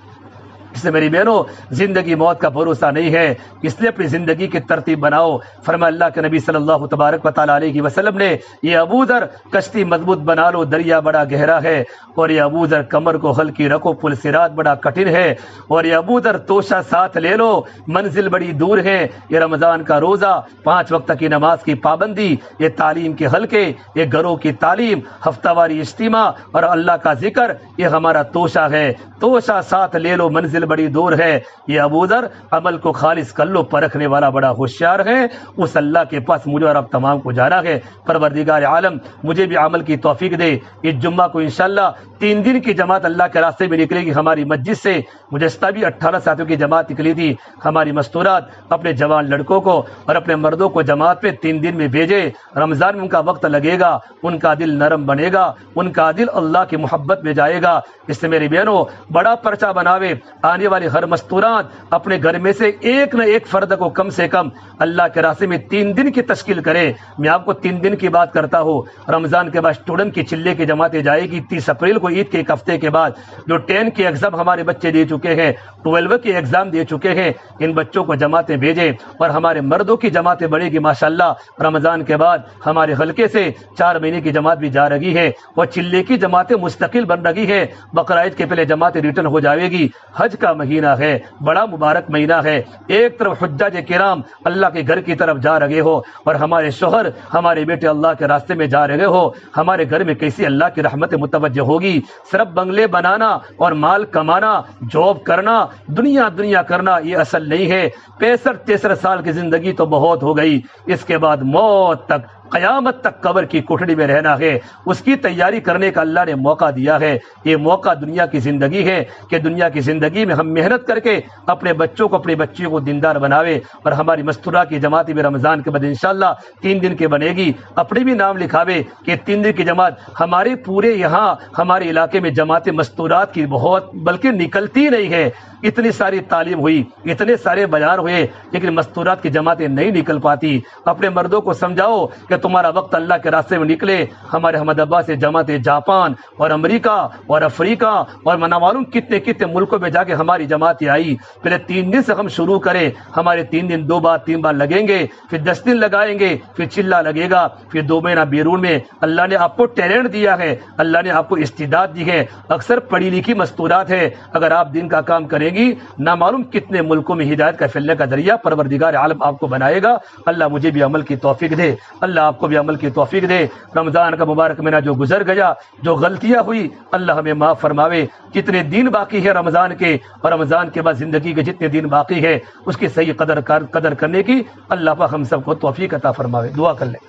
اس سے میری بہنوں، زندگی موت کا بھروسہ نہیں ہے، اس لیے اپنی زندگی کی ترتیب بناؤ۔ فرمایا اللہ کے نبی صلی اللہ تبارک و تعالیٰ علیہ وسلم نے، یہ ابو ذر کشتی مضبوط بنا لو، دریا بڑا گہرا ہے، اور یہ ابو ذر کمر کو ہلکی رکھو، پل صراط بڑا کٹھن ہے، اور یہ ابو ذر توشہ ساتھ لے لو، منزل بڑی دور ہے۔ یہ رمضان کا روزہ، 5 وقت کی نماز کی پابندی، یہ تعلیم کے حلقے، یہ گھروں کی تعلیم، ہفتہ واری اجتماع اور اللہ کا ذکر، یہ ہمارا توشہ ہے۔ توشہ ساتھ لے لو، منزل بڑی دور ہے۔ یہ ابو ذر عمل کو خالص کر لو، پرکھنے والا بڑا ہوشیار ہے، اس اللہ کے پاس مجھے اور اب تمام کو جانا ہے۔ پروردگار عالم مجھے بھی عمل کی توفیق دے۔ اس جمعہ کو انشاءاللہ 3 دن کی جماعت اللہ کے راستے میں نکلے گی ہماری مسجد سے۔ مجسطہ بھی 18 ساتھیوں کی جماعت نکلی تھی۔ ہماری مستورات اپنے جوان لڑکوں کو اور اپنے مردوں کو جماعت پہ 3 دن میں بھیجے۔ رمضان میں ان کا وقت لگے گا، ان کا دل نرم بنے گا، ان کا دل اللہ کی محبت میں جائے گا۔ اس سے میری بہنوں، بڑا پرچہ بناوے، آنے والے ہر مستورات اپنے گھر میں سے ایک نہ ایک فرد کو کم سے کم اللہ کے راستے میں 3 دن کی تشکیل کرے۔ میں آپ کو 3 دن کی بات کرتا ہوں۔ رمضان کے بعد اسٹوڈنٹ کی چلے کی جماعتیں جائے گی 30 اپریل کو، عید کے 1 ہفتے کے بعد۔ جو 10 کے ایگزام ہمارے بچے دے چکے ہیں، 12 کے ایگزام دے چکے ہیں، ان بچوں کو جماعتیں بھیجیں، اور ہمارے مردوں کی جماعتیں بڑھے گی ماشاءاللہ۔ رمضان کے بعد ہمارے حلقے سے 4 مہینے کی جماعت بھی جا رہی ہے، اور چلے کی جماعتیں مستقل بن رہی ہے۔ بقرعید کے پہلے جماعتیں ریٹرن ہو جائے گی۔ حج کا مہینہ ہے، بڑا مبارک مہینہ ہے۔ ایک طرف حجاج کرام اللہ کے گھر کی طرف جا رہے ہو، اور ہمارے شوہر، ہمارے بیٹے اللہ کے راستے میں جا رہے ہو۔ ہمارے گھر میں کیسی اللہ کی رحمت متوجہ ہوگی؟ صرف بنگلے بنانا اور مال کمانا، جاب کرنا، دنیا کرنا یہ اصل نہیں ہے۔ 65-63 سال کی زندگی تو بہت ہو گئی، اس کے بعد موت تک، قیامت تک قبر کی کوٹڑی میں رہنا ہے۔ اس کی تیاری کرنے کا اللہ نے موقع دیا ہے۔ یہ موقع دنیا کی زندگی ہے کہ دنیا کی زندگی میں ہم محنت کر کے اپنے بچوں کو، اپنی بچیوں کو دیندار بناوے۔ اور ہماری مستورہ کی جماعت بھی رمضان کے بعد انشاءاللہ 3 دن کے بنے گی۔ اپنے بھی نام لکھاوے کہ 3 دن کی جماعت ہمارے پورے یہاں ہمارے علاقے میں جماعت مستورات کی بہت، بلکہ نکلتی نہیں ہے۔ اتنی ساری تعلیم ہوئی، اتنے سارے بیان ہوئے، لیکن مستورات کی جماعتیں نہیں نکل پاتی۔ اپنے مردوں کو سمجھاؤ کہ تمہارا وقت اللہ کے راستے میں نکلے۔ ہمارے احمد ابا سے جماعتیں جاپان اور امریکہ اور افریقہ اور نہ معلوم کتنے کتنے ملکوں میں جا کے ہماری جماعتیں آئی۔ پہلے 3 دن سے ہم شروع کریں، ہمارے 3 دن 2 بار 3 بار لگیں گے، پھر 10 دن لگائیں گے، پھر چلہ لگے گا، پھر 2 مہینہ بیرون میں۔ اللہ نے آپ کو ٹیلنٹ دیا ہے، اللہ نے آپ کو استعداد دی ہے۔ اکثر پڑھی لکھی مستورات ہے، اگر آپ دین کا کام کریں گی، نہ معلوم کتنے ملکوں میں ہدایت کا پھیلنے کا ذریعہ پروردگار عالم آپ کو بنائے گا۔ اللہ مجھے بھی عمل کی توفیق دے، اللہ آپ کو بھی عمل کی توفیق دے۔ رمضان کا مبارک مہینہ جو گزر گیا، جو غلطیاں ہوئی، اللہ ہمیں معاف فرماوے۔ جتنے دن باقی ہے رمضان کے، اور رمضان کے بعد زندگی کے جتنے دن باقی ہے، اس کی صحیح قدر کرنے کی اللہ پاک ہم سب کو توفیق عطا فرماوے۔ دعا کر لیں۔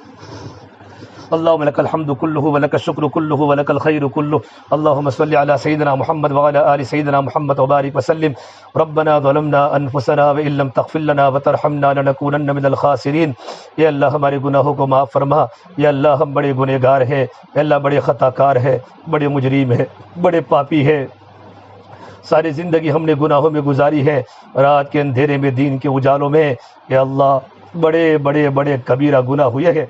اللهم لك الحمد كله ولك الشكر كله ولك الخير كله اللهم صل على سيدنا محمد وعلى آل سيدنا محمد وبارك وسلم ربنا ظلمنا انفسنا وان لم تغفر لنا وترحمنا لنكونن من الخاسرين۔ اے اللہ ہمارے گناہوں کو معاف فرما۔ یا اللہ ہم بڑے گنہگار ہیں، اے اللہ بڑے خطا کار ہیں، بڑے مجرم ہیں، بڑے پاپی ہیں۔ ساری زندگی ہم نے گناہوں میں گزاری ہے، رات کے اندھیرے میں، دین کے اجالوں میں۔ اے اللہ بڑے بڑے بڑے کبیرہ گناہ ہوئے ہیں،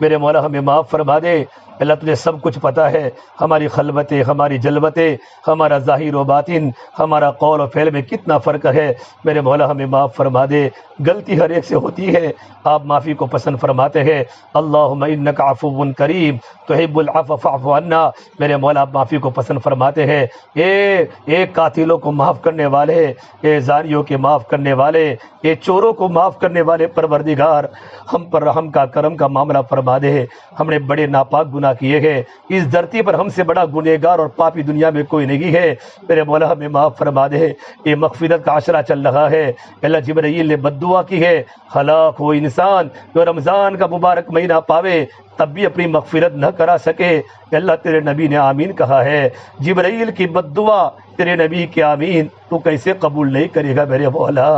میرے مولا ہمیں معاف فرما دے۔ اللہ تجھے سب کچھ پتہ ہے، ہماری خلوتیں، ہماری جلوتیں، ہمارا ظاہر و باطن، ہمارا قول و فعل میں کتنا فرق ہے۔ میرے مولا ہمیں معاف فرما دے، غلطی ہر ایک سے ہوتی ہے، آپ معافی کو پسند فرماتے ہیں۔ اللہم انک عفو کریم تحب العفو فاعف عنا، میرے مولا آپ معافی کو پسند فرماتے ہیں۔ اے قاتلوں کو معاف کرنے والے، اے زانیوں کے معاف کرنے والے، اے چوروں کو معاف کرنے والے پروردگار، ہم پر رحم کا کرم کا معاملہ فرما دے۔ ہم نے بڑے ناپاک گناہ کیے ہیں، اس دھرتی پر ہم سے بڑا گنہگار اور پاپی دنیا میں کوئی نہیں ہے، میرے مولا ہمیں معاف فرما دے۔ یہ مغفرت کا عشرہ چل رہا ہے، اللہ جبرائیل نے بد دعا کی ہے، ہلاک ہو انسان جو رمضان کا مبارک مہینہ پاوے تب بھی اپنی مغفرت نہ کرا سکے۔ اللہ تیرے نبی نے آمین کہا ہے، جبرائیل کی بد دعا تیرے نبی کے آمین تو کیسے قبول نہیں کرے گا؟ میرے مولا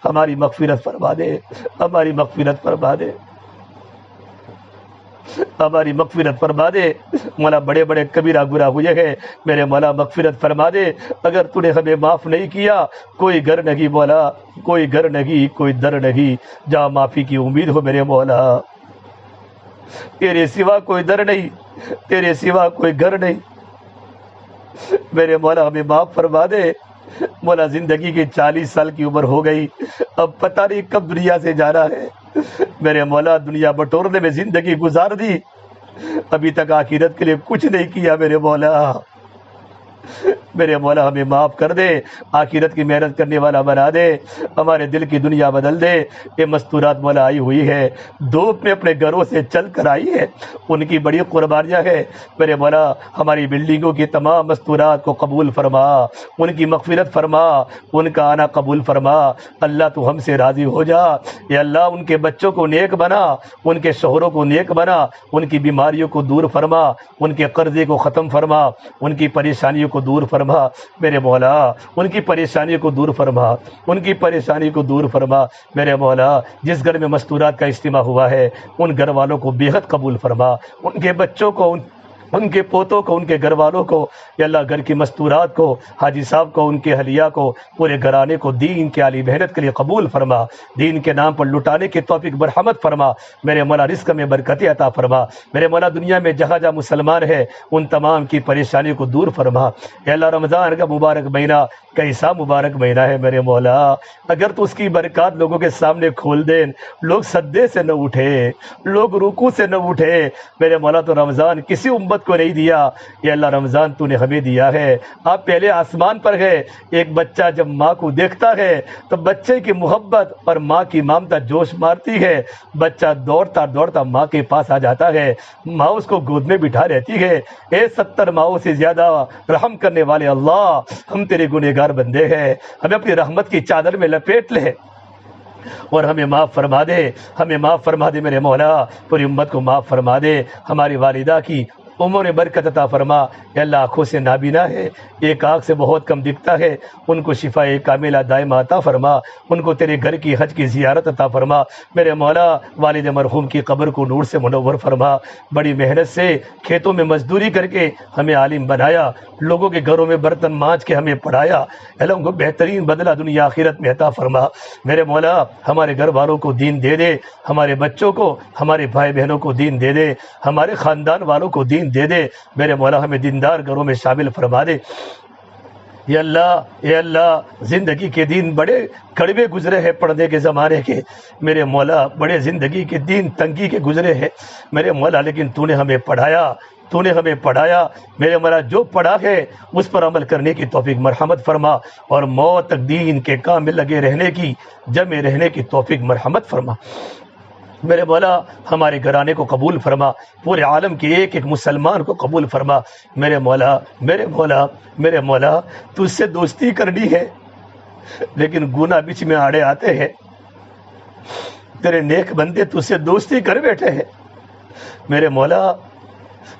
ہماری مغفرت فرما دے، ہماری مغفرت فرما دے، ہماری مغفرت فرما دے۔ مولا بڑے بڑے کبیرہ گناہ ہوئے ہیں، میرے مولا مغفرت فرما دے۔ اگر تو نے ہمیں معاف نہیں کیا، کوئی گھر نہیں مولا، کوئی گھر نہیں، کوئی در نہیں جہاں معافی کی امید ہو میرے مولا۔ تیرے سوا کوئی در نہیں، تیرے سوا کوئی گھر نہیں، میرے مولا ہمیں معاف فرما دے۔ مولا زندگی کی 40 سال کی عمر ہو گئی، اب پتہ نہیں کب دنیا سے جانا ہے، میرے مولا دنیا بٹورنے میں زندگی گزار دی، ابھی تک آخرت کے لیے کچھ نہیں کیا میرے مولا۔ میرے مولا ہمیں معاف کر دے، آخرت کی محنت کرنے والا بنا دے، ہمارے دل کی دنیا بدل دے۔ یہ مستورات مولا آئی ہوئی ہے، دھوپ میں اپنے گھروں سے چل کر آئی ہے، ان کی بڑی قربانیاں ہیں، میرے مولا ہماری بلڈنگوں کی تمام مستورات کو قبول فرما، ان کی مغفرت فرما، ان کا آنا قبول فرما۔ اللہ تو ہم سے راضی ہو جا، یا اللہ ان کے بچوں کو نیک بنا، ان کے شوہروں کو نیک بنا، ان کی بیماریوں کو دور فرما، ان کے قرضے کو ختم فرما، ان کی پریشانیوں کو دور فرما میرے مولا، ان کی پریشانی کو دور فرما، ان کی پریشانی کو دور فرما میرے مولا۔ جس گھر میں مستورات کا اجتماع ہوا ہے ان گھر والوں کو بے حد قبول فرما، ان کے بچوں کو، ان کے پوتوں کو، ان کے گھر والوں کو، یا اللہ گھر کی مستورات کو، حاجی صاحب کو، ان کے اہلیہ کو، پورے گھرانے کو دین کے عالی محنت کے لیے قبول فرما، دین کے نام پر لٹانے کی توفیق مرحمت فرما میرے مولا، رزق میں برکت عطا فرما میرے مولا، دنیا میں جہاں جہاں مسلمان ہے ان تمام کی پریشانی کو دور فرما۔ یا اللہ رمضان کا مبارک مہینہ کیسا مبارک مہینہ ہے میرے مولا، اگر تو اس کی برکات لوگوں کے سامنے کھول دیں، لوگ سجدے سے نہ اٹھے، لوگ رکوع سے نہ اٹھے میرے مولا، تو رمضان کسی امت کو نہیں دیا، یہ اللہ رمضان تو نے ہمیں دیا ہے۔ آپ پہلے آسمان پر ہے، ایک بچہ جب ماں کو دیکھتا ہے تو بچے کی محبت اور ماں کی ممتا جوش مارتی ہے، بچہ دوڑتا دوڑتا ماں کے پاس آ جاتا ہے، ماں اس کو گود میں بٹھا رہتی ہے۔ اے 70 ماؤں سے زیادہ رحم کرنے والے اللہ، ہم تیرے گنہگار بندے ہیں، ہمیں اپنی رحمت کی چادر میں لپیٹ لے اور ہمیں معاف فرما دے، ہمیں معاف فرما دے میرے مولا، پوری امت کو معاف فرما دے۔ ہماری والدہ کی عمر میں برکت عطا فرما، یا اللہ آنکھوں سے نابینا ہے، ایک آنکھ سے بہت کم دکھتا ہے، ان کو شفا کاملہ دائمہ عطا فرما، ان کو تیرے گھر کی حج کی زیارت عطا فرما میرے مولا، والد مرحوم کی قبر کو نور سے منور فرما، بڑی محنت سے کھیتوں میں مزدوری کر کے ہمیں عالم بنایا، لوگوں کے گھروں میں برتن مانج کے ہمیں پڑھایا، اللہ ان کو بہترین بدلہ دنیا آخرت میں عطا فرما میرے مولا، ہمارے گھر والوں کو دین دے دے، ہمارے بچوں کو، ہمارے بھائی بہنوں کو دین دے دے، ہمارے خاندان والوں کو دین دے دے میرے مولا، ہمیں دیندار گھروں میں شامل فرما دے۔ یا اللہ زندگی کے دن بڑے کڑوے گزرے ہیں پڑھنے کے زمانے کے میرے مولا، بڑے زندگی کے دن تنگی کے گزرے ہیں میرے مولا، لیکن تو نے ہمیں پڑھایا، تو نے ہمیں پڑھایا میرے مولا، جو پڑھا ہے اس پر عمل کرنے کی توفیق مرحمت فرما، اور موت تک دین کے کام میں لگے رہنے کی، جمع رہنے کی توفیق مرحمت فرما میرے مولا، ہمارے گھرانے کو قبول فرما، پورے عالم کے ایک ایک مسلمان کو قبول فرما میرے مولا، میرے مولا، میرے مولا، تجھ سے دوستی کرنی ہے لیکن گناہ بیچ میں آڑے آتے ہیں، تیرے نیک بندے تجھ سے دوستی کر بیٹھے ہیں میرے مولا،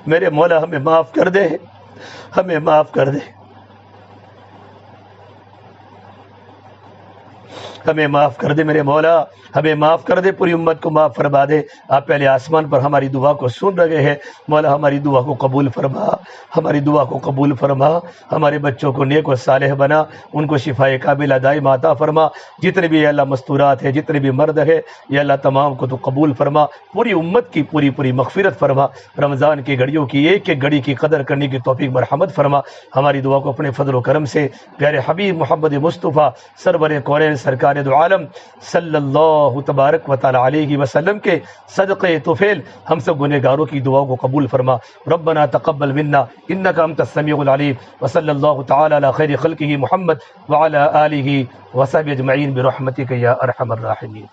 میرے مولا، ہمیں معاف کر دے، ہمیں معاف کر دے، ہمیں معاف کر دے میرے مولا، ہمیں معاف کر دے، پوری امت کو معاف فرما دے۔ آپ پہلے آسمان پر ہماری دعا کو سن رہے ہیں، مولا ہماری دعا کو قبول فرما، ہماری دعا کو قبول فرما، ہمارے بچوں کو نیک و صالح بنا، ان کو شفاء کاملہ دائم عطا فرما۔ جتنے بھی یا اللہ مستورات ہیں، جتنے بھی مرد ہیں یا اللہ تمام کو تو قبول فرما، پوری امت کی پوری مغفرت فرما، رمضان کی گھڑیوں کی ایک ایک گھڑی کی قدر کرنے کی توفیق مرحمت فرما۔ ہماری دعا کو اپنے فضل و کرم سے پیارے حبیب محمد مصطفیٰ سرور کونین سرکار دو عالم صلی اللہ تبارک و تعالی علیہ وسلم کے صدقے طفیل ہم سب گنہگاروں کی دعاؤں کو قبول فرما۔ ربنا تقبل منا انک انت السمیع العلیم، وصلی اللہ تعالی علی خیر خلقہ محمد وعلی آلہ وصحبہ اجمعین برحمتک یا ارحم الراحمین۔